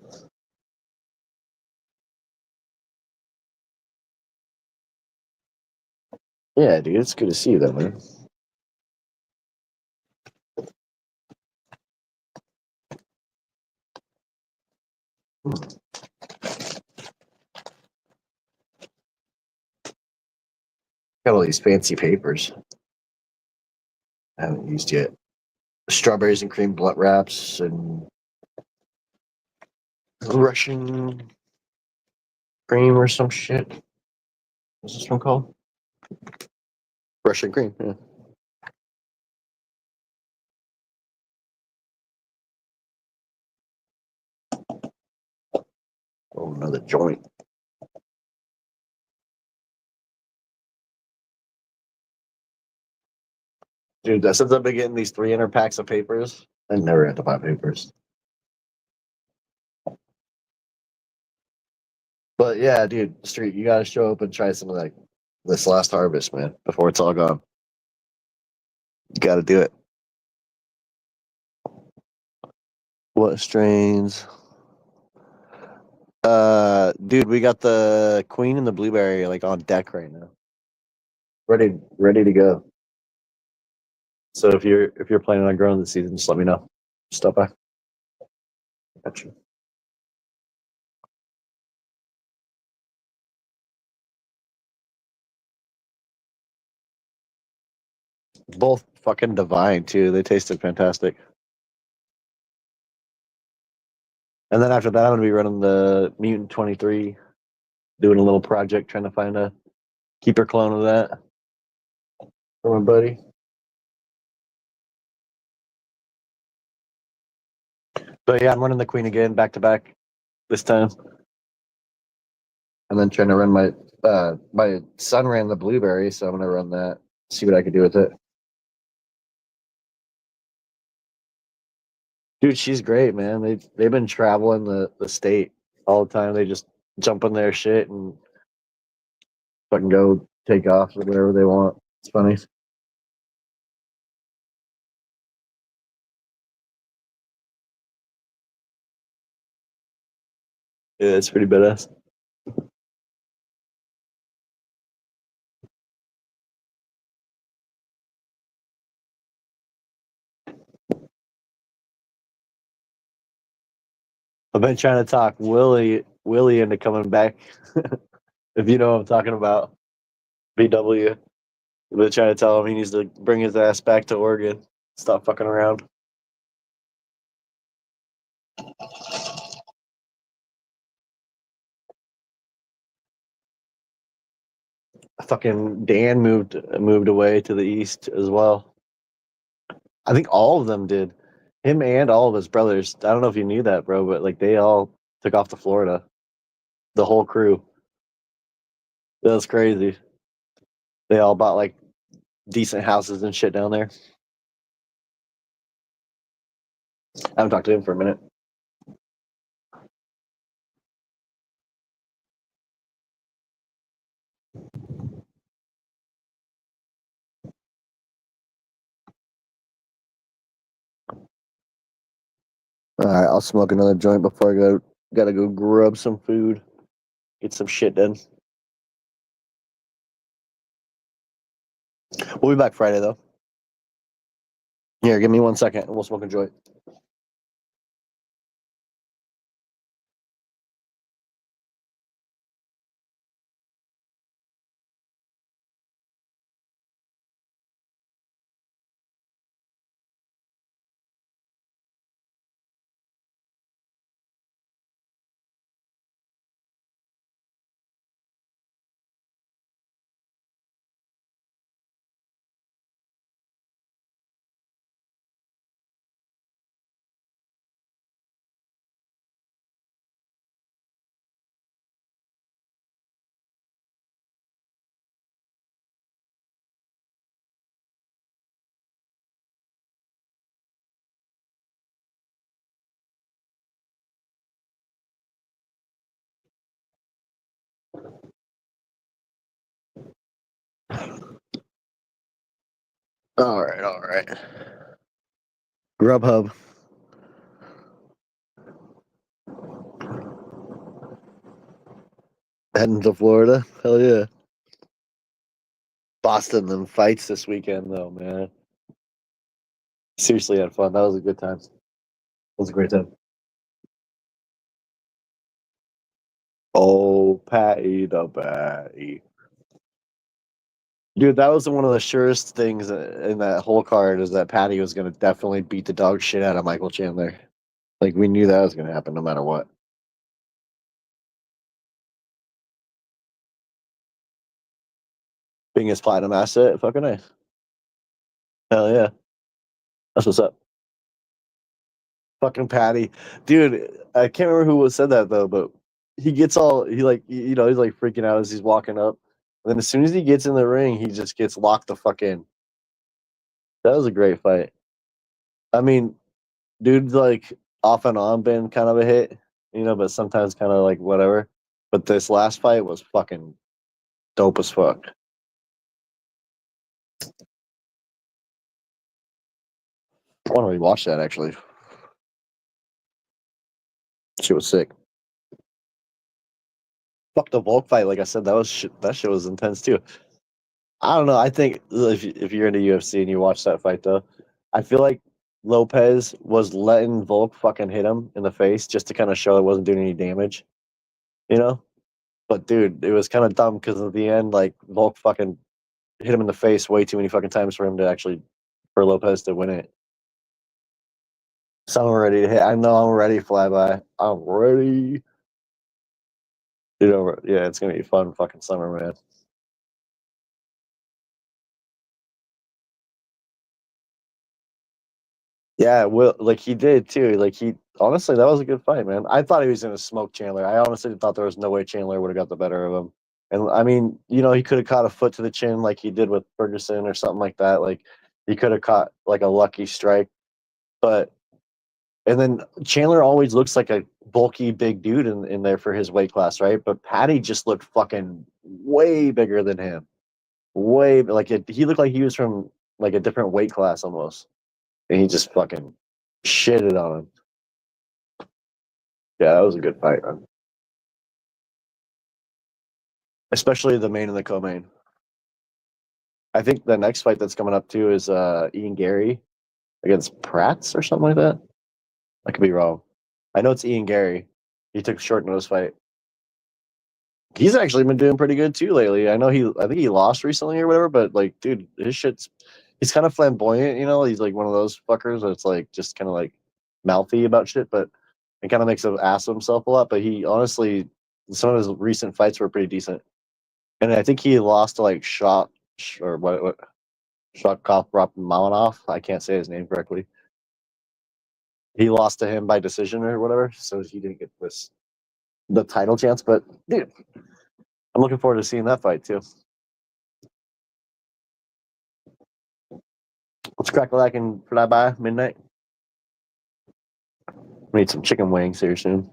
Yeah, dude, it's good to see you though, man. Got all these fancy papers I haven't used yet. Strawberries and cream blunt wraps and Russian cream or some shit. What's this one called? Russian cream. Yeah. Oh, another joint. Dude, since I've been getting these 300 packs of papers, I never had to buy papers. But yeah, dude, Street, you gotta show up and try some of that this last harvest, man, before it's all gone. You gotta do it. What strains? Dude, we got the queen and the blueberry like on deck right now. Ready to go. So if you're planning on growing this season, just let me know. Stop by. Gotcha. Both fucking divine too. They tasted fantastic. And then after that, I'm gonna be running the Mutant 23 doing a little project trying to find a keeper clone of that for my buddy. But yeah, I'm running the queen again, back to back this time. And then trying to run my son ran the blueberry, so I'm gonna run that, see what I can do with it. Dude, she's great, man. They've been traveling the state all the time. They just jump in their shit and fucking go take off or whatever they want. It's funny. Yeah, it's pretty badass. I've been trying to talk Willie into coming back. If you know what I'm talking about. BW. I've been trying to tell him he needs to bring his ass back to Oregon. Stop fucking around. Fucking Dan moved away to the east as well. I think all of them did. Him and all of his brothers. I don't know if you knew that, bro, but like they all took off to Florida. The whole crew. That was crazy. They all bought like decent houses and shit down there. I haven't talked to him for a minute. All right, I'll smoke another joint before I go. Gotta go grub some food, get some shit done. We'll be back Friday though. Here, give me 1 second, and we'll smoke a joint. All right. Grubhub. Heading to Florida. Hell yeah. Boston them fights this weekend though, man. Seriously had fun. That was a good time. It was a great time. Oh, Patty the Patty. Dude, that was one of the surest things in that whole card is that Patty was going to definitely beat the dog shit out of Michael Chandler. Like, we knew that was going to happen no matter what. Being his platinum asset, fucking nice. Hell yeah. That's what's up. Fucking Patty. Dude, I can't remember who said that though, but he gets all, he like, he's like freaking out as he's walking up. And then as soon as he gets in the ring, he just gets locked the fuck in. That was a great fight. I mean, dude's like off and on been kind of a hit, but sometimes kind of like whatever. But this last fight was fucking dope as fuck. I want to rewatch that actually. Shit was sick. Fuck the Volk fight, like I said, that shit was intense too. I don't know. I think if you're into UFC and you watch that fight though, I feel like Lopez was letting Volk fucking hit him in the face just to kind of show it wasn't doing any damage, you know. But dude, it was kind of dumb because at the end, like Volk fucking hit him in the face way too many fucking times for him to actually for Lopez to win it. So I'm ready to hit. I know I'm ready, flyby. I'm ready. You know, yeah, it's gonna be fun fucking summer, man. Yeah, Will, like he did too. Like he honestly, that was a good fight, man. I thought he was gonna smoke Chandler. I honestly thought there was no way Chandler would have got the better of him. And I mean, you know, he could have caught a foot to the chin like he did with Ferguson or something like that. Like he could have caught like a lucky strike. But and then Chandler always looks like a bulky big dude in there for his weight class, right? But Patty just looked fucking way bigger than him. Way like he looked like he was from like a different weight class almost. And he just fucking shitted on him. Yeah, that was a good fight, man. Especially the main and the co-main. I think the next fight that's coming up too is Ian Gary against Prats or something like that. I could be wrong. I know it's Ian Gary. He took a short notice fight. He's actually been doing pretty good too lately. I think he lost recently or whatever, but like, dude, his shit's he's kind of flamboyant, you know. He's like one of those fuckers that's like just kind of like mouthy about shit, but it kind of makes an ass of himself a lot. But he honestly, some of his recent fights were pretty decent. And I think he lost to like or what Shotkoff Mamanov. I can't say his name correctly. He lost to him by decision or whatever, so he didn't get the title chance. But dude, I'm looking forward to seeing that fight too. Let's crack a lack and fly by midnight. We need some chicken wings here soon.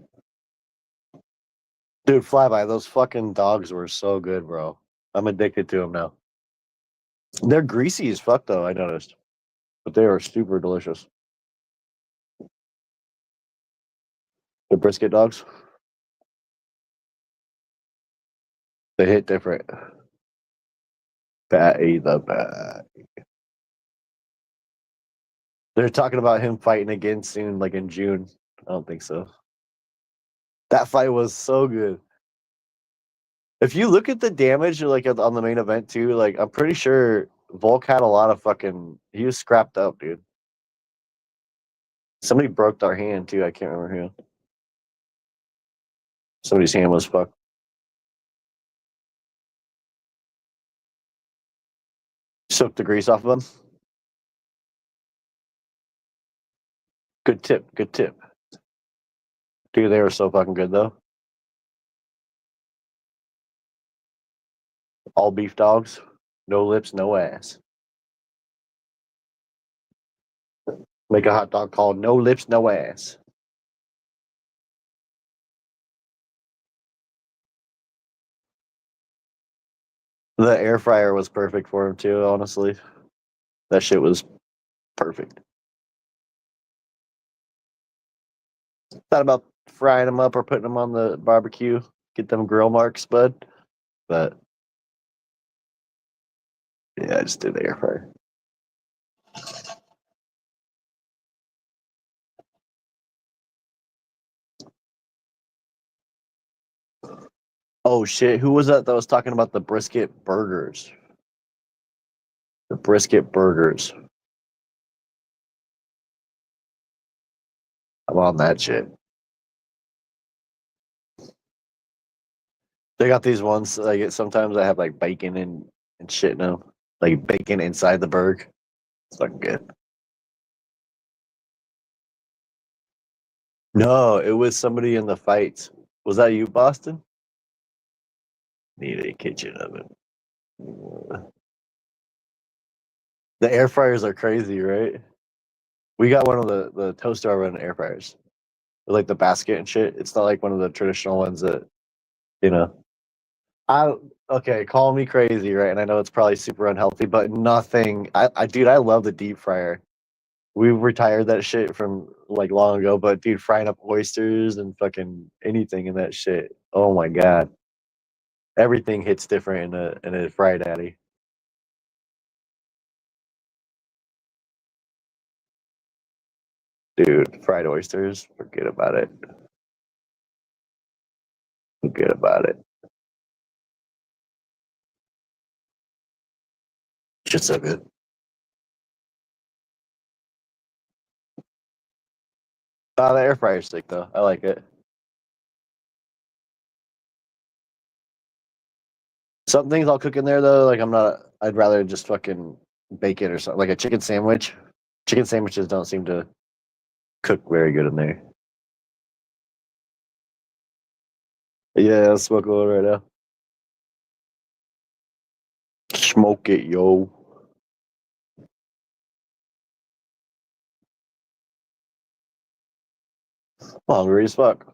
Dude, flyby, those fucking dogs were so good, bro. I'm addicted to them now. They're greasy as fuck, though, I noticed. But they are super delicious. The brisket dogs, they hit different. Batty the bat. They're talking about him fighting again soon, like in June. I don't think so. That fight was so good. If you look at the damage, like on the main event too, like I'm pretty sure Volk had a lot of fucking. He was scrapped up, dude. Somebody broke their hand too. I can't remember who. Somebody's hand was fucked. Soaked the grease off of them. Good tip. Good tip. Dude, they were so fucking good though. All beef dogs. No lips, no ass. Make a hot dog called No Lips, No Ass. The air fryer was perfect for him too, honestly. That shit was perfect. Thought about frying them up or putting them on the barbecue, get them grill marks, bud. But yeah, I just did the air fryer. Oh shit, who was that was talking about the brisket burgers? The brisket burgers. I'm on that shit. They got these ones like sometimes I have like bacon and shit now. Like bacon inside the burger. It's fucking good. No, it was somebody in the fight. Was that you, Boston? Need a kitchen oven. The air fryers are crazy, right? We got one of the toaster oven air fryers, like the basket and shit. It's not like one of the traditional ones that you know. I okay, call me crazy, right? And I know it's probably super unhealthy, but nothing. Dude, I love the deep fryer. We retired that shit from like long ago, but dude, frying up oysters and fucking anything in that shit. Oh my god, everything hits different in a fry daddy. Dude, fried oysters, forget about it. Forget about it. Shit's so good. The air fryer's sick though. I like it. Some things I'll cook in there though. Like I'd rather just fucking bake it or something. Like a chicken sandwich. Chicken sandwiches don't seem to cook very good in there. Yeah, I'll smoke a little right now. Smoke it, yo. I'm hungry as fuck.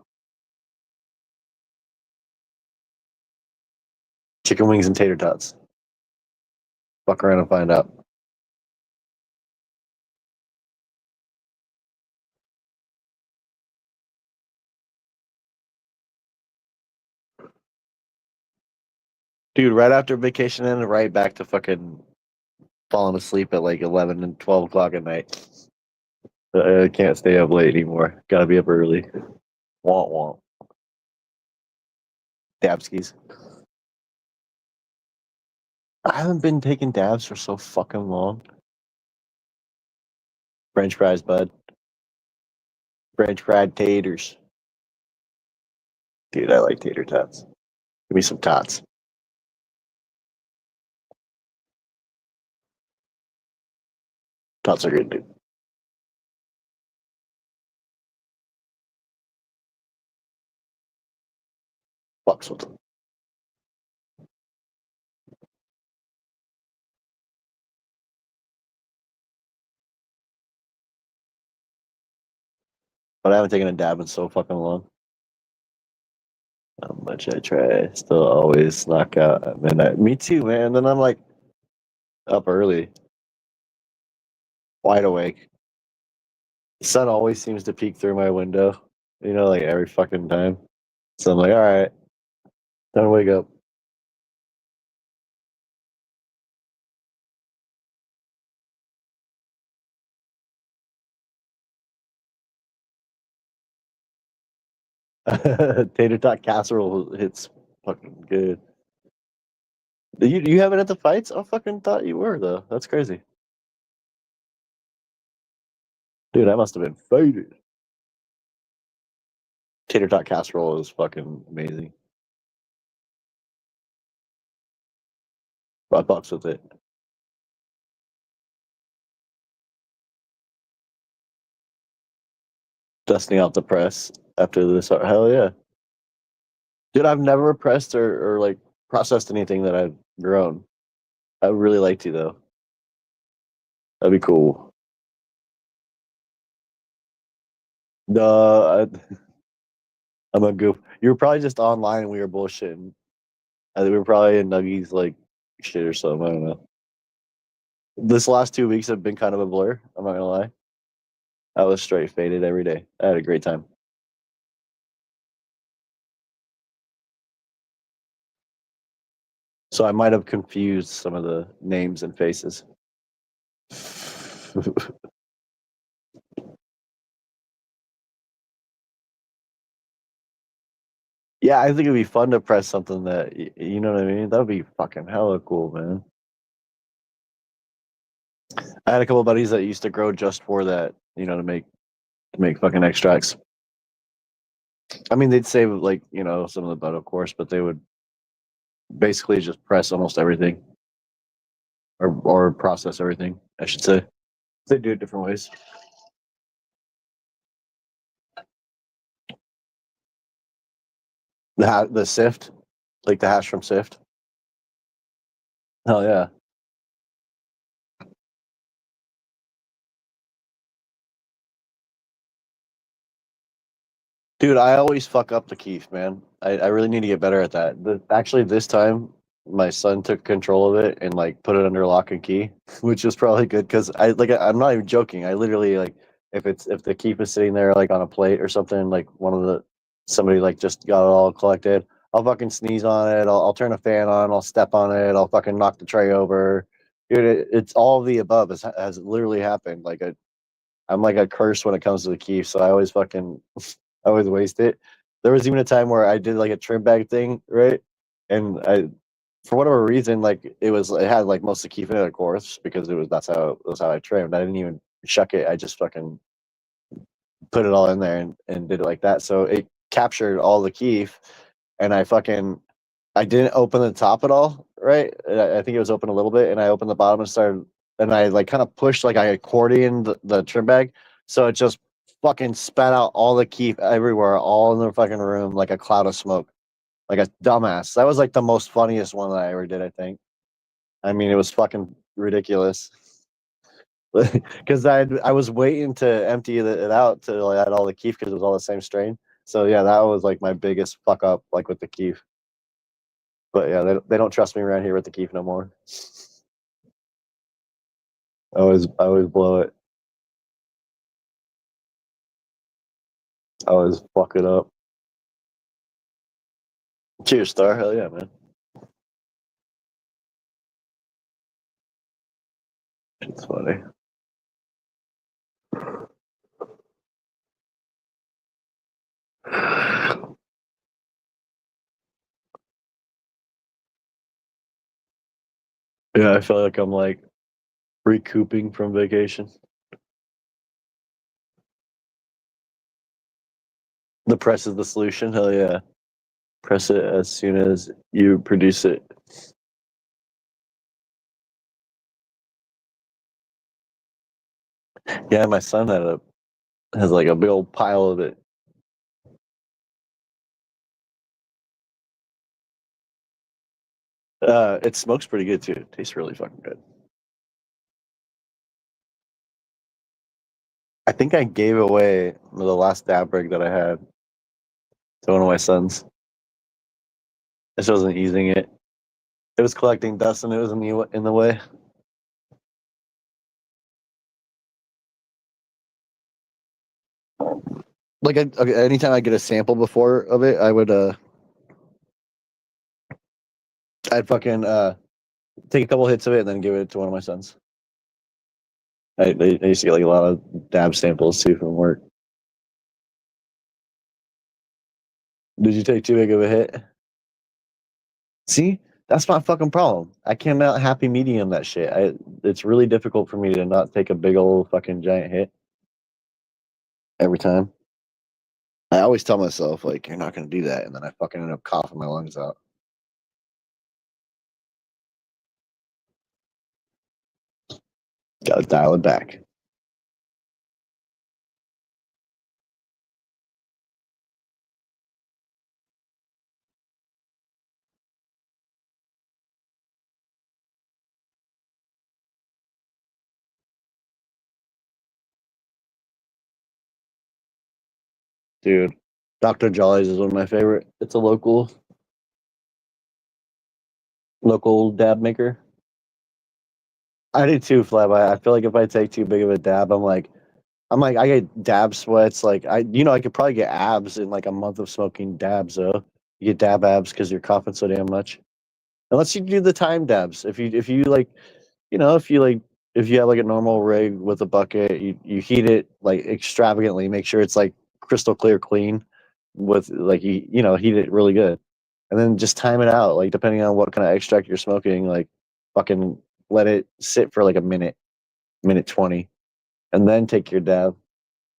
Chicken wings and tater tots. Fuck around and find out. Dude, right after vacation ended, right back to fucking falling asleep at like 11 and 12 o'clock at night. I can't stay up late anymore. Gotta be up early. Want want. Dabskis. I haven't been taking dabs for so fucking long. French fries, bud. French fried taters. Dude, I like tater tots. Give me some tots. Tots are good, dude. Fucks with them. But I haven't taken a dab in so fucking long. How much I try, still always knock out at midnight. Me too, man. Then I'm like up early, wide awake. The sun always seems to peek through my window, like every fucking time. So I'm like, all right, time to wake up. Tater tot casserole hits fucking good. You haven't at the fights? I fucking thought you were though. That's crazy, dude. I must have been faded. Tater tot casserole is fucking amazing. I fucks with it. Dusting out the press after this. Hell yeah, dude. I've never pressed or like processed anything that I've grown. I would really like to though. That'd be cool. No, I'm a goof. You were probably just online and we were bullshitting. I think we were probably in Nuggies like shit or something. I don't know. This last 2 weeks have been kind of a blur. I'm not gonna lie. I was straight faded every day. I had a great time. So I might have confused some of the names and faces. Yeah, I think it'd be fun to press something that you know what I mean. That would be fucking hella cool, man. I had a couple of buddies that used to grow just for that, to make fucking extracts. I mean, they'd save like some of the bud, of course, but they would basically just press almost everything or process everything. I should say they do it different ways. The sift, like the hash from sift. Hell yeah, dude. I always fuck up the keef, man. I really need to get better at that. Actually, this time my son took control of it and like put it under lock and key, which was probably good because I'm not even joking. I literally like if the keef is sitting there like on a plate or something, like somebody like just got it all collected. I'll fucking sneeze on it. I'll turn a fan on. I'll step on it. I'll fucking knock the tray over. Dude, it's all of the above. Has literally happened. I'm like a curse when it comes to the keef, so I always fucking I always waste it. There was even a time where I did like a trim bag thing, right? And for whatever reason, like it had like most of the keef in it, of course, because that's how I trimmed. I didn't even shuck it. I just fucking put it all in there and did it like that. So it captured all the keef, and I didn't open the top at all. right? I think it was open a little bit, and I opened the bottom and started, and I like kind of pushed like I accordioned the trim bag, so it just fucking spat out all the keef everywhere, all in the fucking room, like a cloud of smoke, like a dumbass. That was like the most funniest one that I ever did, I think. I mean, it was fucking ridiculous. Because I was waiting to empty it out to like, add all the keef because it was all the same strain. So yeah, that was like my biggest fuck up, like with the keef. But yeah, they don't trust me around here with the keef no more. I always blow it. I always fuck it up. Cheers, Star. Hell yeah, man. It's funny. Yeah, I feel like I'm like recouping from vacation. The press is the solution. Hell yeah. Press it as soon as you produce it. Yeah, my son has like a big old pile of it. It smokes pretty good too. It tastes really fucking good. I think I gave away the last dab rig that I had to one of my sons. I just wasn't using it. It was collecting dust and it was in the way. Like anytime I get a sample before of it, I would I'd fucking take a couple hits of it and then give it to one of my sons. I used to get like a lot of dab samples too from work. Did you take too big of a hit? See, that's my fucking problem. I cannot happy medium that shit. It's really difficult for me to not take a big old fucking giant hit every time. I always tell myself like you're not gonna do that, and then I fucking end up coughing my lungs out. Gotta dial it back. Dude, Dr. Jolly's is one of my favorite. It's a local dab maker. I do too, Flyby. I feel like if I take too big of a dab, I get dab sweats. Like I could probably get abs in like a month of smoking dabs. Though you get dab abs because you're coughing so damn much. Unless you do the time dabs. If you like, if you have like a normal rig with a bucket, you heat it like extravagantly. Make sure it's like crystal clear clean. With like heat it really good, and then just time it out. Like depending on what kind of extract you're smoking, like fucking let it sit for like a minute 20, and then take your dab.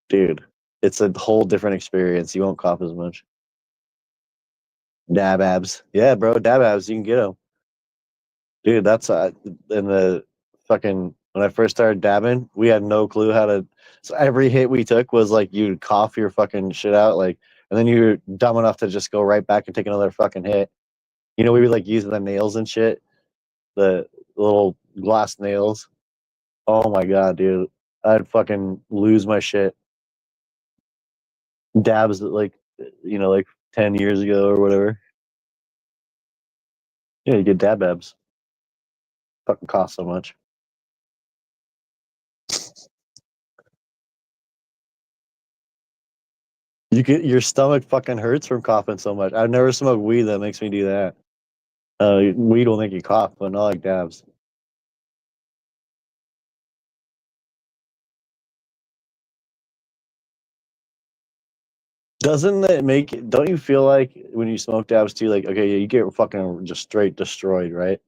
Dude, it's a whole different experience. You won't cough as much. Dab abs. Yeah, bro, dab abs. You can get them. Dude, that's in the fucking when I first started dabbing, we had no clue how to. So every hit we took was like you'd cough your fucking shit out, like, and then you're dumb enough to just go right back and take another fucking hit. We would like using the nails and shit, the little glass nails. Oh my god, dude, I'd fucking lose my shit. Dabs like like 10 years ago or whatever. Yeah, you get dab abs. Fucking cost so much. You get your stomach fucking hurts from coughing so much. I've never smoked weed that makes me do that. Weed will make you cough, but not like dabs. Doesn't it make? Don't you feel like when you smoke dabs too, like okay, yeah, you get fucking just straight destroyed, right?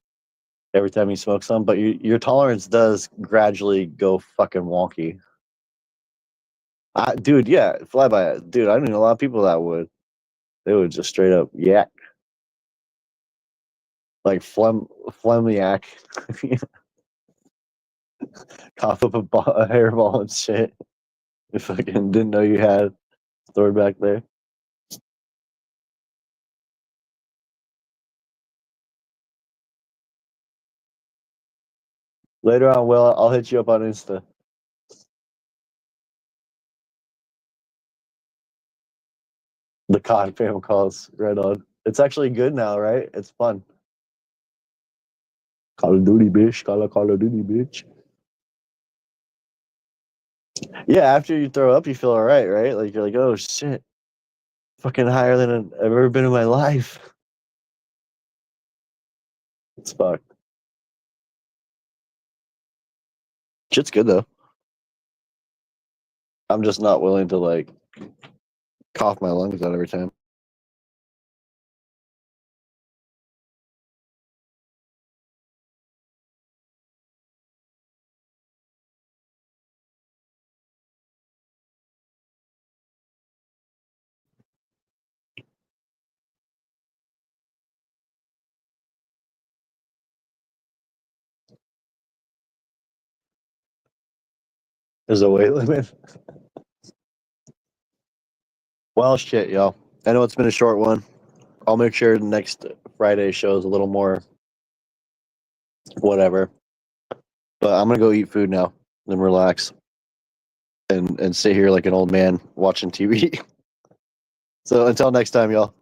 Every time you smoke some, but your tolerance does gradually go fucking wonky. Dude, yeah, flyby, dude. I know a lot of people that would. They would just straight up yak, like phlegm, Flemiac. Cough up a hairball and shit. You fucking didn't know you had. Throw it back there. Later on, Will, I'll hit you up on Insta. The COD fam calls, right on. It's actually good now, right? It's fun. Call of Duty, bitch. Call of Duty, bitch. Yeah, after you throw up, you feel all right, right? Like, you're like, oh, shit. Fucking higher than I've ever been in my life. It's fucked. Shit's good, though. I'm just not willing to, like, cough my lungs out every time. There's a weight limit. Well, shit, y'all. I know it's been a short one. I'll make sure the next Friday show is a little more whatever. But I'm gonna go eat food now and relax and sit here like an old man watching TV. So until next time, y'all.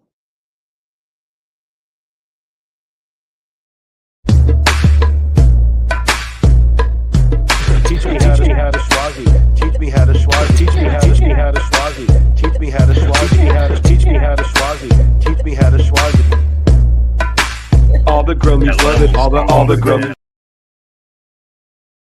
Teach me how to Swazi. Teach me how to Swazi. Teach me how to Swazi. Teach me how to Swazi. Teach me how to Swazi. Teach me how to Swazi. All the grummies love it. All the grummies.